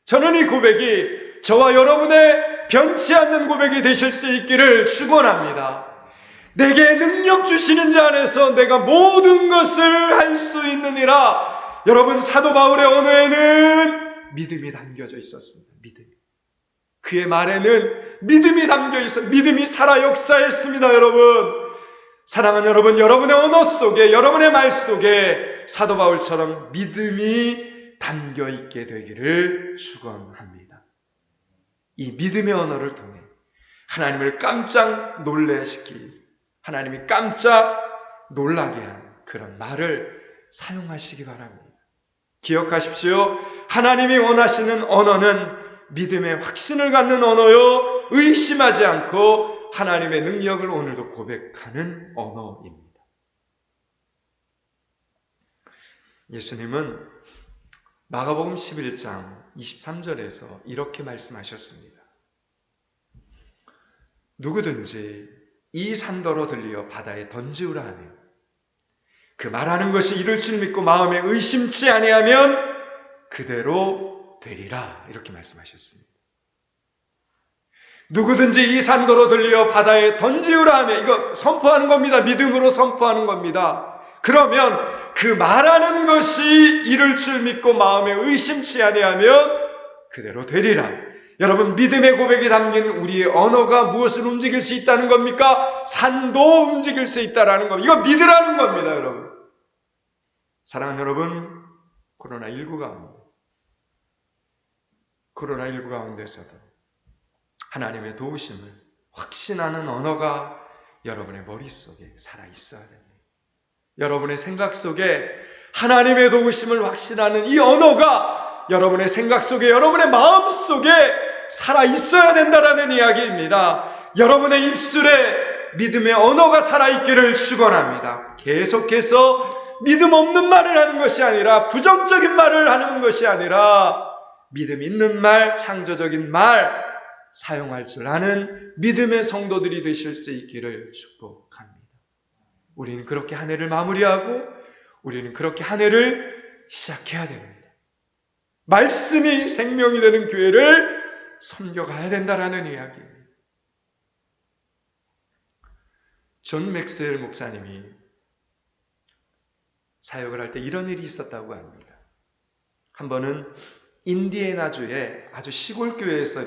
저는 이 고백이 저와 여러분의 변치 않는 고백이 되실 수 있기를 축원합니다. 내게 능력 주시는 자 안에서 내가 모든 것을 할 수 있느니라. 여러분, 사도 바울의 언어에는 믿음이 담겨져 있었습니다. 믿음이. 그의 말에는 믿음이 담겨 있어, 믿음이 살아 역사했습니다. 여러분, 사랑하는 여러분, 여러분의 언어 속에, 여러분의 말 속에 사도 바울처럼 믿음이 담겨 있게 되기를 축원합니다. 이 믿음의 언어를 통해 하나님을 깜짝 놀래시키, 하나님이 깜짝 놀라게 한 그런 말을 사용하시기 바랍니다. 기억하십시오. 하나님이 원하시는 언어는 믿음의 확신을 갖는 언어요, 의심하지 않고 하나님의 능력을 오늘도 고백하는 언어입니다. 예수님은 마가복음 11장 23절에서 이렇게 말씀하셨습니다. 누구든지 이 산더러 들리어 바다에 던지우라 하며 그 말하는 것이 이룰 줄 믿고 마음에 의심치 아니하면 그대로 되리라, 이렇게 말씀하셨습니다. 누구든지 이 산더러 들리어 바다에 던지우라 하며, 이거 선포하는 겁니다. 믿음으로 선포하는 겁니다. 그러면 그 말하는 것이 이룰 줄 믿고 마음에 의심치 아니하면 그대로 되리라. 여러분, 믿음의 고백이 담긴 우리의 언어가 무엇을 움직일 수 있다는 겁니까? 산도 움직일 수 있다는 겁니다. 이거 믿으라는 겁니다. 여러분, 사랑하는 여러분, 코로나19가 코로나19 가운데서도 하나님의 도우심을 확신하는 언어가 여러분의 머릿속에 살아있어야 됩니다. 여러분의 생각 속에 하나님의 도우심을 확신하는 이 언어가 여러분의 생각 속에, 여러분의 마음 속에 살아있어야 된다라는 이야기입니다. 여러분의 입술에 믿음의 언어가 살아있기를 축원합니다. 계속해서 믿음 없는 말을 하는 것이 아니라, 부정적인 말을 하는 것이 아니라 믿음 있는 말, 창조적인 말 사용할 줄 아는 믿음의 성도들이 되실 수 있기를 축복합니다. 우리는 그렇게 한 해를 마무리하고 우리는 그렇게 한 해를 시작해야 됩니다. 말씀이 생명이 되는 교회를 섬겨가야 된다라는 이야기입니다. 존 맥스웰 목사님이 사역을 할 때 이런 일이 있었다고 합니다. 한 번은 인디애나주의 아주 시골교회에서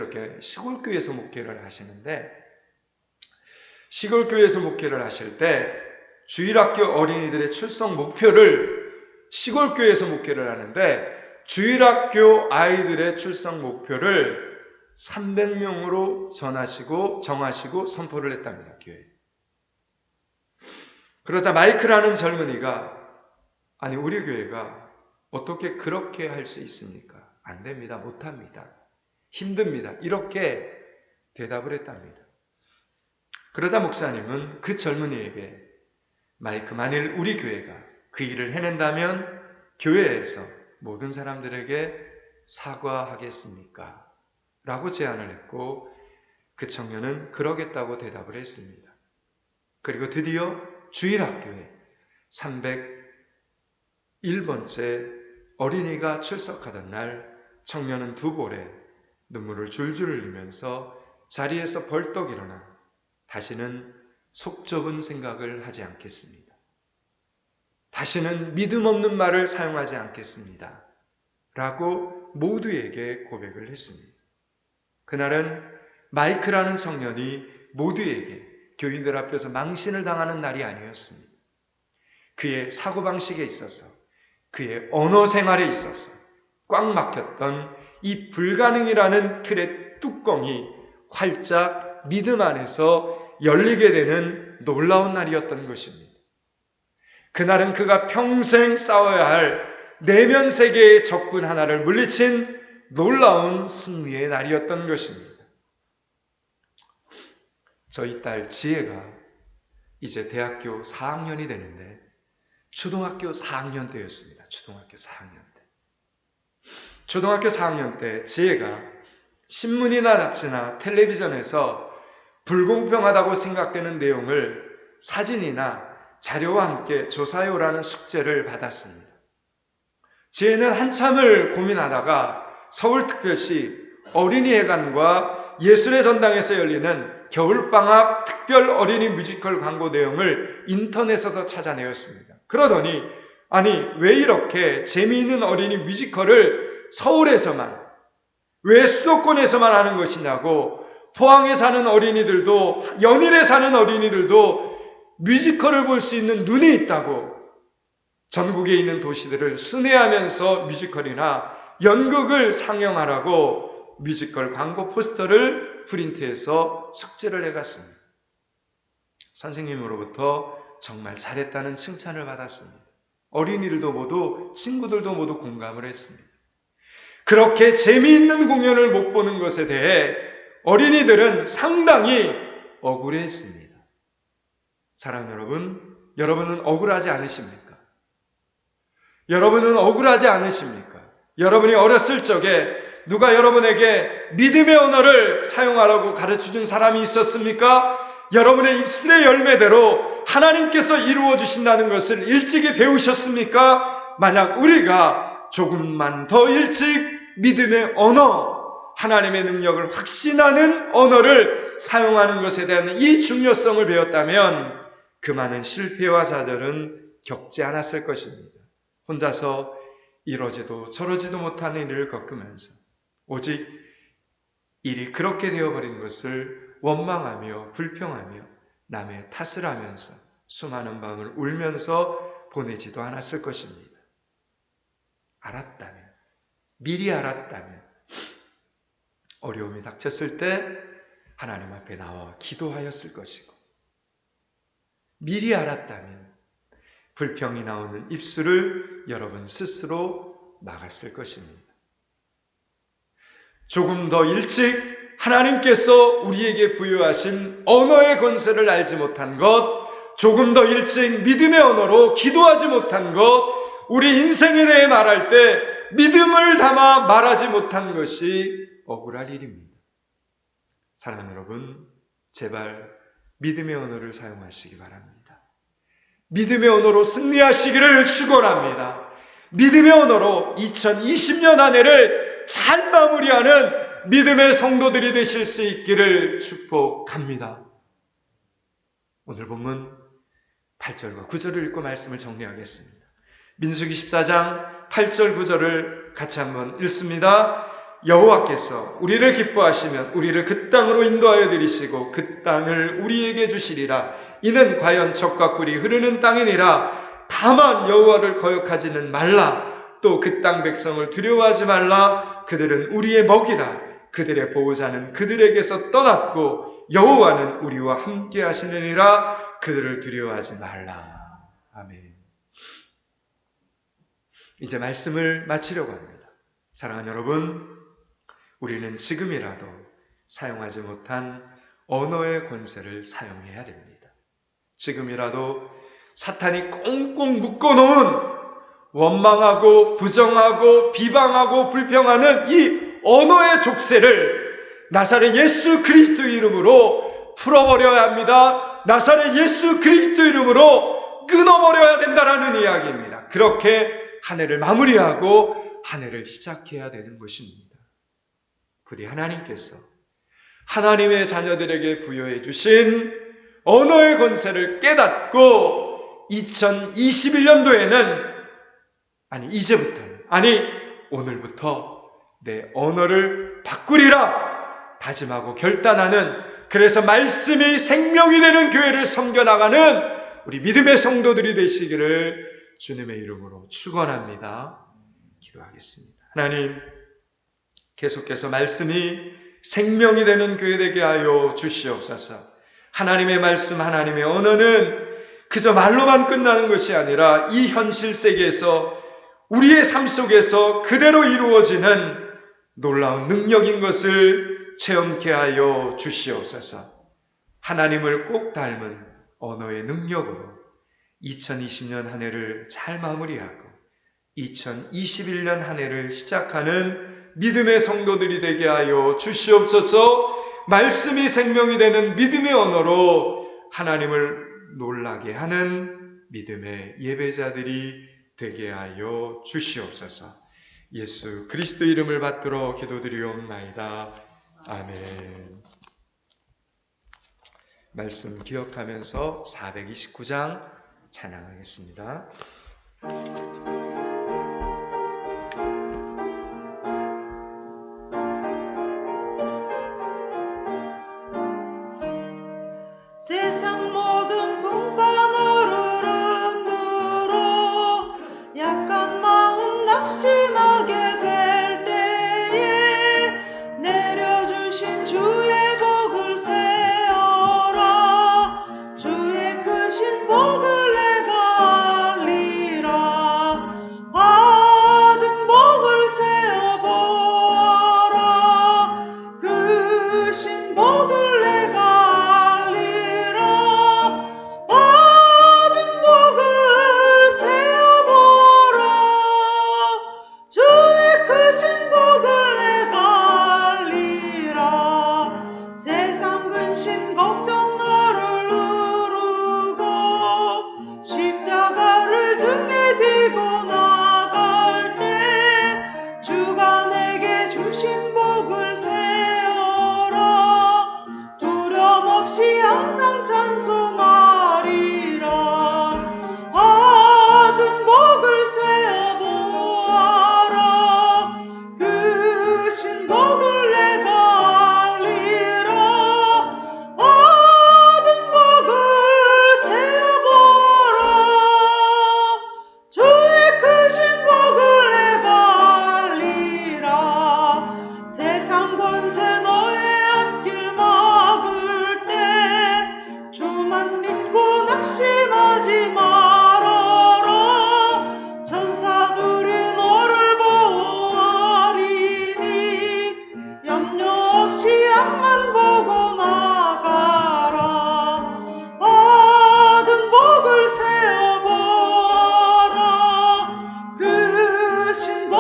목회를 하시는데, 시골교회에서 목회를 하실 때 주일학교 어린이들의 출석 목표를, 시골교회에서 목회를 하는데 주일학교 아이들의 출석 목표를 300명으로 정하시고 선포를 했답니다. 교회에. 그러자 마이크라는 젊은이가, 아니 우리 교회가 어떻게 그렇게 할 수 있습니까? 안 됩니다. 못합니다. 힘듭니다. 이렇게 대답을 했답니다. 그러자 목사님은 그 젊은이에게, 마이크, 만일 우리 교회가 그 일을 해낸다면 교회에서 모든 사람들에게 사과하겠습니까? 라고 제안을 했고, 그 청년은 그러겠다고 대답을 했습니다. 그리고 드디어 주일학교에 301번째 어린이가 출석하던 날, 청년은 두 볼에 눈물을 줄줄 흘리면서 자리에서 벌떡 일어나 다시는 속 좁은 생각을 하지 않겠습니다. 다시는 믿음 없는 말을 사용하지 않겠습니다. 라고 모두에게 고백을 했습니다. 그날은 마이크라는 청년이 모두에게 교인들 앞에서 망신을 당하는 날이 아니었습니다. 그의 사고방식에 있어서, 그의 언어 생활에 있어서 꽉 막혔던 이 불가능이라는 틀의 뚜껑이 활짝 믿음 안에서 열리게 되는 놀라운 날이었던 것입니다. 그날은 그가 평생 싸워야 할 내면 세계의 적군 하나를 물리친 놀라운 승리의 날이었던 것입니다. 저희 딸 지혜가 이제 대학교 4학년이 되는데 초등학교 4학년 때였습니다. 초등학교 4학년 때 지혜가 신문이나 잡지나 텔레비전에서 불공평하다고 생각되는 내용을 사진이나 자료와 함께 조사해오라는 숙제를 받았습니다. 지혜는 한참을 고민하다가 서울특별시 어린이회관과 예술의 전당에서 열리는 겨울방학 특별 어린이 뮤지컬 광고 내용을 인터넷에서 찾아내었습니다. 그러더니, 아니 왜 이렇게 재미있는 어린이 뮤지컬을 서울에서만, 왜 수도권에서만 하는 것이냐고, 포항에 사는 어린이들도, 연일에 사는 어린이들도 뮤지컬을 볼 수 있는 눈이 있다고 전국에 있는 도시들을 순회하면서 뮤지컬이나 연극을 상영하라고 뮤지컬 광고 포스터를 프린트해서 숙제를 해갔습니다. 선생님으로부터 정말 잘했다는 칭찬을 받았습니다. 어린이들도 모두, 친구들도 모두 공감을 했습니다. 그렇게 재미있는 공연을 못 보는 것에 대해 어린이들은 상당히 억울해했습니다. 사랑하는 여러분, 여러분은 억울하지 않으십니까? 여러분은 억울하지 않으십니까? 여러분이 어렸을 적에 누가 여러분에게 믿음의 언어를 사용하라고 가르쳐준 사람이 있었습니까? 여러분의 입술의 열매대로 하나님께서 이루어 주신다는 것을 일찍이 배우셨습니까? 만약 우리가 조금만 더 일찍 믿음의 언어, 하나님의 능력을 확신하는 언어를 사용하는 것에 대한 이 중요성을 배웠다면 그 많은 실패와 좌절은 겪지 않았을 것입니다. 혼자서 이러지도 저러지도 못하는 일을 겪으면서 오직 일이 그렇게 되어버린 것을 원망하며 불평하며 남의 탓을 하면서 수많은 밤을 울면서 보내지도 않았을 것입니다. 알았다면, 미리 알았다면, 어려움이 닥쳤을 때 하나님 앞에 나와 기도하였을 것이고, 미리 알았다면 불평이 나오는 입술을 여러분 스스로 막았을 것입니다. 조금 더 일찍 하나님께서 우리에게 부여하신 언어의 권세를 알지 못한 것, 조금 더 일찍 믿음의 언어로 기도하지 못한 것, 우리 인생에 대해 말할 때 믿음을 담아 말하지 못한 것이 억울할 일입니다. 사랑하는 여러분, 제발 믿음의 언어를 사용하시기 바랍니다. 믿음의 언어로 승리하시기를 축원합니다. 믿음의 언어로 2020년 한 해를 잘 마무리하는 믿음의 성도들이 되실 수 있기를 축복합니다. 오늘 본문 8절과 9절을 읽고 말씀을 정리하겠습니다. 민수기 14장 8절 9절을 같이 한번 읽습니다. 여호와께서 우리를 기뻐하시면 우리를 그 땅으로 인도하여 들이시고 그 땅을 우리에게 주시리라. 이는 과연 젖과 꿀이 흐르는 땅이니라. 다만 여호와를 거역하지는 말라. 또 그 땅 백성을 두려워하지 말라. 그들은 우리의 먹이라. 그들의 보호자는 그들에게서 떠났고 여호와는 우리와 함께 하시느니라. 그들을 두려워하지 말라. 아멘. 이제 말씀을 마치려고 합니다. 사랑하는 여러분, 우리는 지금이라도 사용하지 못한 언어의 권세를 사용해야 됩니다. 지금이라도 사탄이 꽁꽁 묶어놓은 원망하고 부정하고 비방하고 불평하는 이 언어의 족쇄를 나사렛 예수 그리스도 이름으로 풀어버려야 합니다. 나사렛 예수 그리스도 이름으로 끊어버려야 된다라는 이야기입니다. 그렇게 한 해를 마무리하고 한 해를 시작해야 되는 것입니다. 부디 하나님께서 하나님의 자녀들에게 부여해 주신 언어의 권세를 깨닫고 2021년도에는 오늘부터 내 언어를 바꾸리라 다짐하고 결단하는, 그래서 말씀이 생명이 되는 교회를 섬겨나가는 우리 믿음의 성도들이 되시기를 주님의 이름으로 축원합니다. 기도하겠습니다. 하나님, 계속해서 말씀이 생명이 되는 교회 되게 하여 주시옵소서. 하나님의 말씀, 하나님의 언어는 그저 말로만 끝나는 것이 아니라 이 현실 세계에서 우리의 삶 속에서 그대로 이루어지는 놀라운 능력인 것을 체험케 하여 주시옵소서. 하나님을 꼭 닮은 언어의 능력으로 2020년 한 해를 잘 마무리하고 2021년 한 해를 시작하는 믿음의 성도들이 되게 하여 주시옵소서. 말씀이 생명이 되는 믿음의 언어로 하나님을 놀라게 하는 믿음의 예배자들이 되게 하여 주시옵소서. 예수 그리스도 이름을 받들어 기도드리옵나이다. 아멘. 말씀 기억하면서 429장 찬양하겠습니다. 세상 모든 풍파를 흔들어 약한 마음 낙심하게 될 때에 내려주신 주의 복을 세어라. 주의 크신 복을 내가 알리라.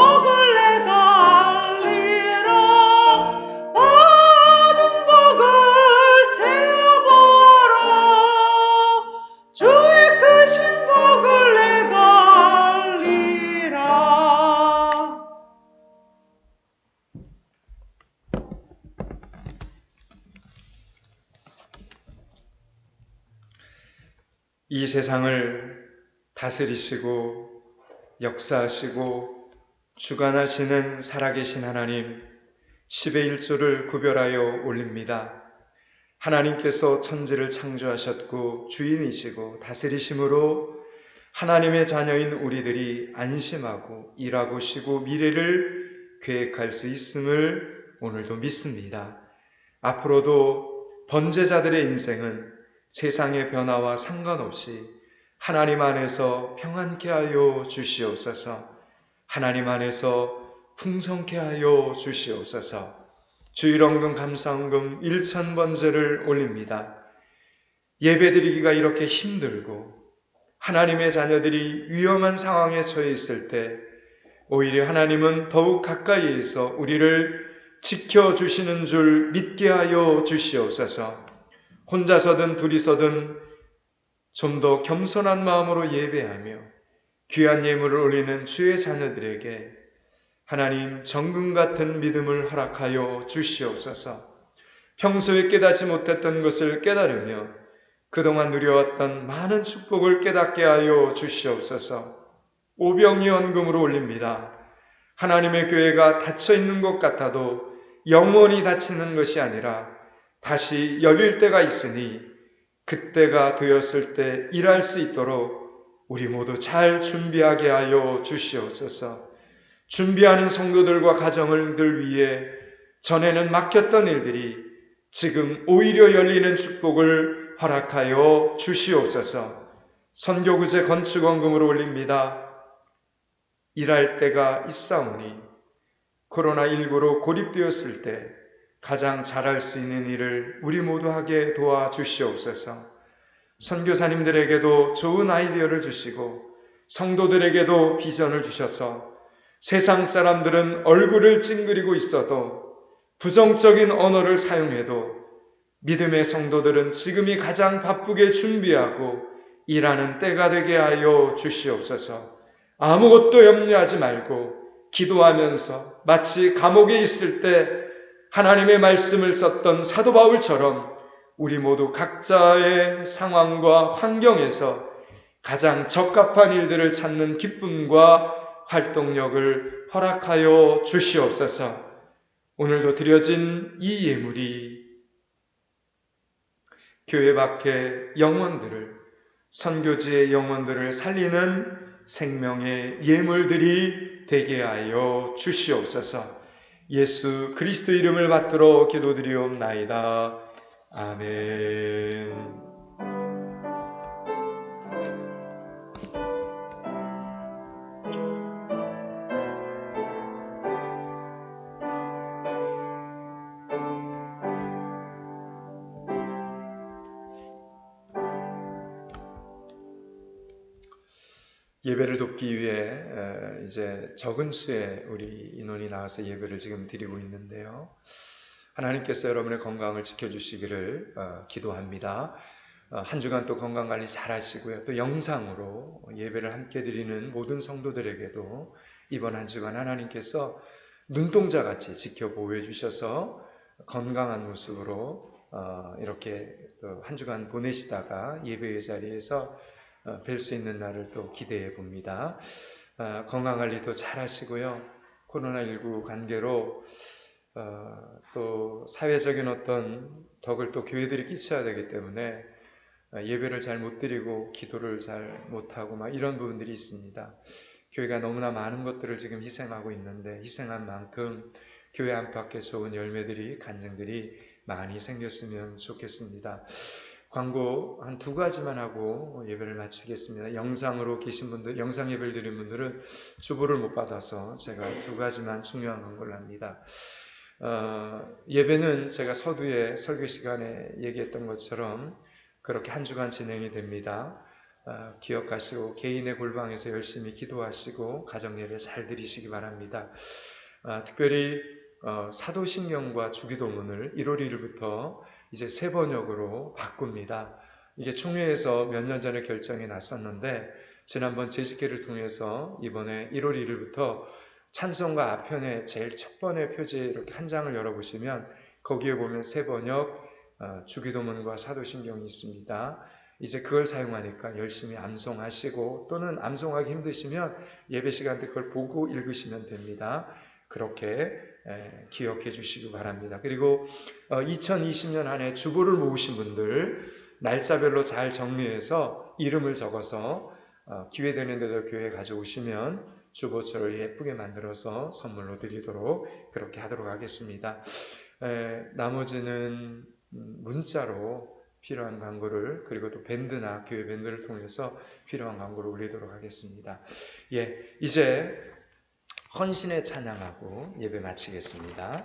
복을 내가 알리라. 받은 복을 세어보라. 주의 크신 복을 내가 알리라. 이 세상을 다스리시고 역사하시고 주관하시는 살아계신 하나님, 10의 1조를 구별하여 올립니다. 하나님께서 천지를 창조하셨고 주인이시고 다스리심으로 하나님의 자녀인 우리들이 안심하고 일하고 쉬고 미래를 계획할 수 있음을 오늘도 믿습니다. 앞으로도 번제자들의 인생은 세상의 변화와 상관없이 하나님 안에서 평안케 하여 주시옵소서. 하나님 안에서 풍성케 하여 주시옵소서. 주일원금 감사원금 1000번제를 올립니다. 예배드리기가 이렇게 힘들고 하나님의 자녀들이 위험한 상황에 처해 있을 때 오히려 하나님은 더욱 가까이에서 우리를 지켜주시는 줄 믿게 하여 주시옵소서. 혼자서든 둘이서든 좀 더 겸손한 마음으로 예배하며 귀한 예물을 올리는 주의 자녀들에게 하나님 정금 같은 믿음을 허락하여 주시옵소서. 평소에 깨닫지 못했던 것을 깨달으며 그동안 누려왔던 많은 축복을 깨닫게 하여 주시옵소서. 오병이언금으로 올립니다. 하나님의 교회가 닫혀 있는 것 같아도 영원히 닫히는 것이 아니라 다시 열릴 때가 있으니 그때가 되었을 때 일할 수 있도록 우리 모두 잘 준비하게 하여 주시옵소서. 준비하는 성도들과 가정들 위해 전에는 막혔던 일들이 지금 오히려 열리는 축복을 허락하여 주시옵소서. 선교구제 건축원금으로 올립니다. 일할 때가 있사오니 코로나19로 고립되었을 때 가장 잘할 수 있는 일을 우리 모두 하게 도와주시옵소서. 선교사님들에게도 좋은 아이디어를 주시고 성도들에게도 비전을 주셔서 세상 사람들은 얼굴을 찡그리고 있어도 부정적인 언어를 사용해도 믿음의 성도들은 지금이 가장 바쁘게 준비하고 일하는 때가 되게 하여 주시옵소서. 아무것도 염려하지 말고 기도하면서 마치 감옥에 있을 때 하나님의 말씀을 썼던 사도 바울처럼 우리 모두 각자의 상황과 환경에서 가장 적합한 일들을 찾는 기쁨과 활동력을 허락하여 주시옵소서. 오늘도 드려진 이 예물이 교회 밖의 영혼들을, 선교지의 영혼들을 살리는 생명의 예물들이 되게 하여 주시옵소서. 예수 그리스도 이름을 받들어 기도드리옵나이다. 아멘. 예배를 돕기 위해 이제 적은 수의 우리 인원이 나와서 예배를 지금 드리고 있는데요. 하나님께서 여러분의 건강을 지켜주시기를 기도합니다. 한 주간 또 건강관리 잘 하시고요. 또 영상으로 예배를 함께 드리는 모든 성도들에게도 이번 한 주간 하나님께서 눈동자같이 지켜보호해 주셔서 건강한 모습으로 이렇게 또 한 주간 보내시다가 예배의 자리에서 뵐 수 있는 날을 또 기대해 봅니다. 건강관리도 잘 하시고요. 코로나19 관계로 또 사회적인 어떤 덕을 또 교회들이 끼쳐야 되기 때문에 예배를 잘 못 드리고 기도를 잘 못하고 막 이런 부분들이 있습니다. 교회가 너무나 많은 것들을 지금 희생하고 있는데 희생한 만큼 교회 안팎에 좋은 열매들이 간증들이 많이 생겼으면 좋겠습니다. 광고 한 2가지만 하고 예배를 마치겠습니다. 영상으로 계신 분들, 영상 예배를 드린 분들은 주보를 못 받아서 제가 2가지만 중요한 걸로 합니다. 예배는 제가 서두에 설교 시간에 얘기했던 것처럼 그렇게 한 주간 진행이 됩니다. 기억하시고 개인의 골방에서 열심히 기도하시고 가정예배 잘 드리시기 바랍니다. 특별히 사도신경과 주기도문을 1월 1일부터 이제 새 번역으로 바꿉니다. 이게 총회에서 몇 년 전에 결정이 났었는데 지난번 제식회를 통해서 이번에 1월 1일부터 찬송가 앞편에 제일 첫 번의 표지에 이렇게 한 장을 열어보시면 거기에 보면 새 번역, 주기도문과 사도신경이 있습니다. 이제 그걸 사용하니까 열심히 암송하시고 또는 암송하기 힘드시면 예배 시간 때 그걸 보고 읽으시면 됩니다. 그렇게 기억해 주시기 바랍니다. 그리고 2020년 한 해 주보를 모으신 분들 날짜별로 잘 정리해서 이름을 적어서 기회되는 데도 교회에 가져오시면 주보처를 예쁘게 만들어서 선물로 드리도록 그렇게 하도록 하겠습니다. 나머지는 문자로 필요한 광고를 그리고 또 밴드나 교회 밴드를 통해서 필요한 광고를 올리도록 하겠습니다. 이제 헌신의 찬양하고 예배 마치겠습니다.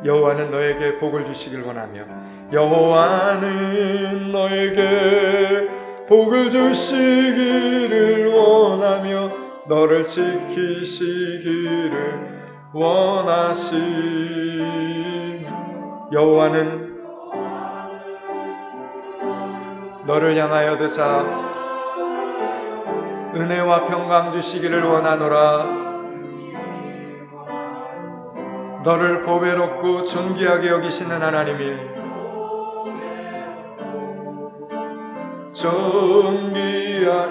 여호와는 너에게 복을 주시길 원하며 여호와는 너에게 복을 주시기를 원하며 너를 지키시기를 원하신 여호와는 너를 향하여 드사 은혜와 평강 주시기를 원하노라. 너를 보배롭고 존귀하게 여기시는 하나님이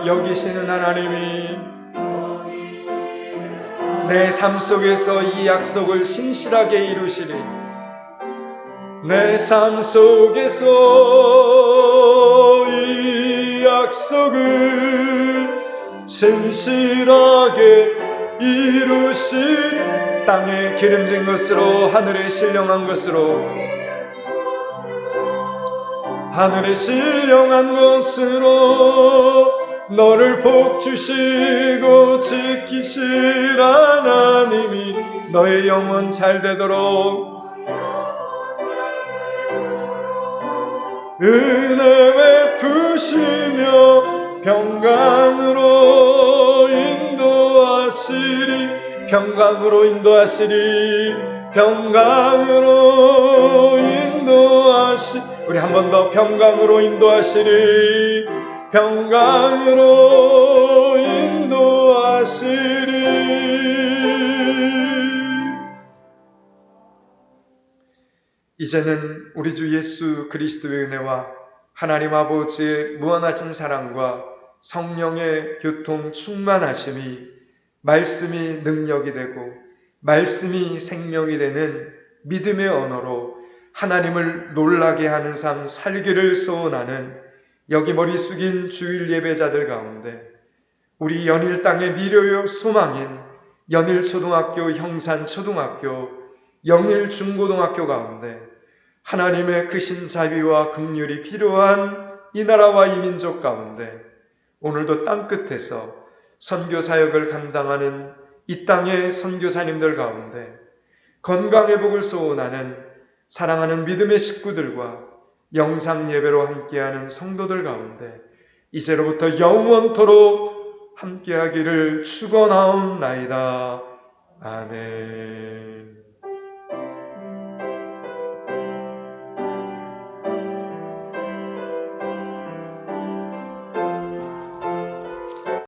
여기시는 하나님이 내 삶 속에서 이 약속을 신실하게 이루시리. 내 삶 속에서 이 약속을 신실하게 이루신 땅에 기름진 것으로 하늘에 신령한 것으로 너를 복 주시고 지키실 하나님이 너의 영혼 잘 되도록 은혜 베푸시며 평강으로 인도하시리. 우리 한 번 더 평강으로 인도하시리. 이제는 우리 주 예수 그리스도의 은혜와 하나님 아버지의 무한하신 사랑과 성령의 교통 충만하심이 말씀이 능력이 되고 말씀이 생명이 되는 믿음의 언어로 하나님을 놀라게 하는 삶 살기를 소원하는 여기 머리 숙인 주일 예배자들 가운데 우리 연일 땅의 미래의 소망인 연일초등학교, 형산초등학교, 영일중고등학교 가운데 하나님의 크신 자비와 긍휼이 필요한 이 나라와 이 민족 가운데 오늘도 땅끝에서 선교사역을 감당하는 이 땅의 선교사님들 가운데 건강회복을 소원하는 사랑하는 믿음의 식구들과 영상예배로 함께하는 성도들 가운데 이제로부터 영원토록 함께하기를 축원하옵나이다. 아멘.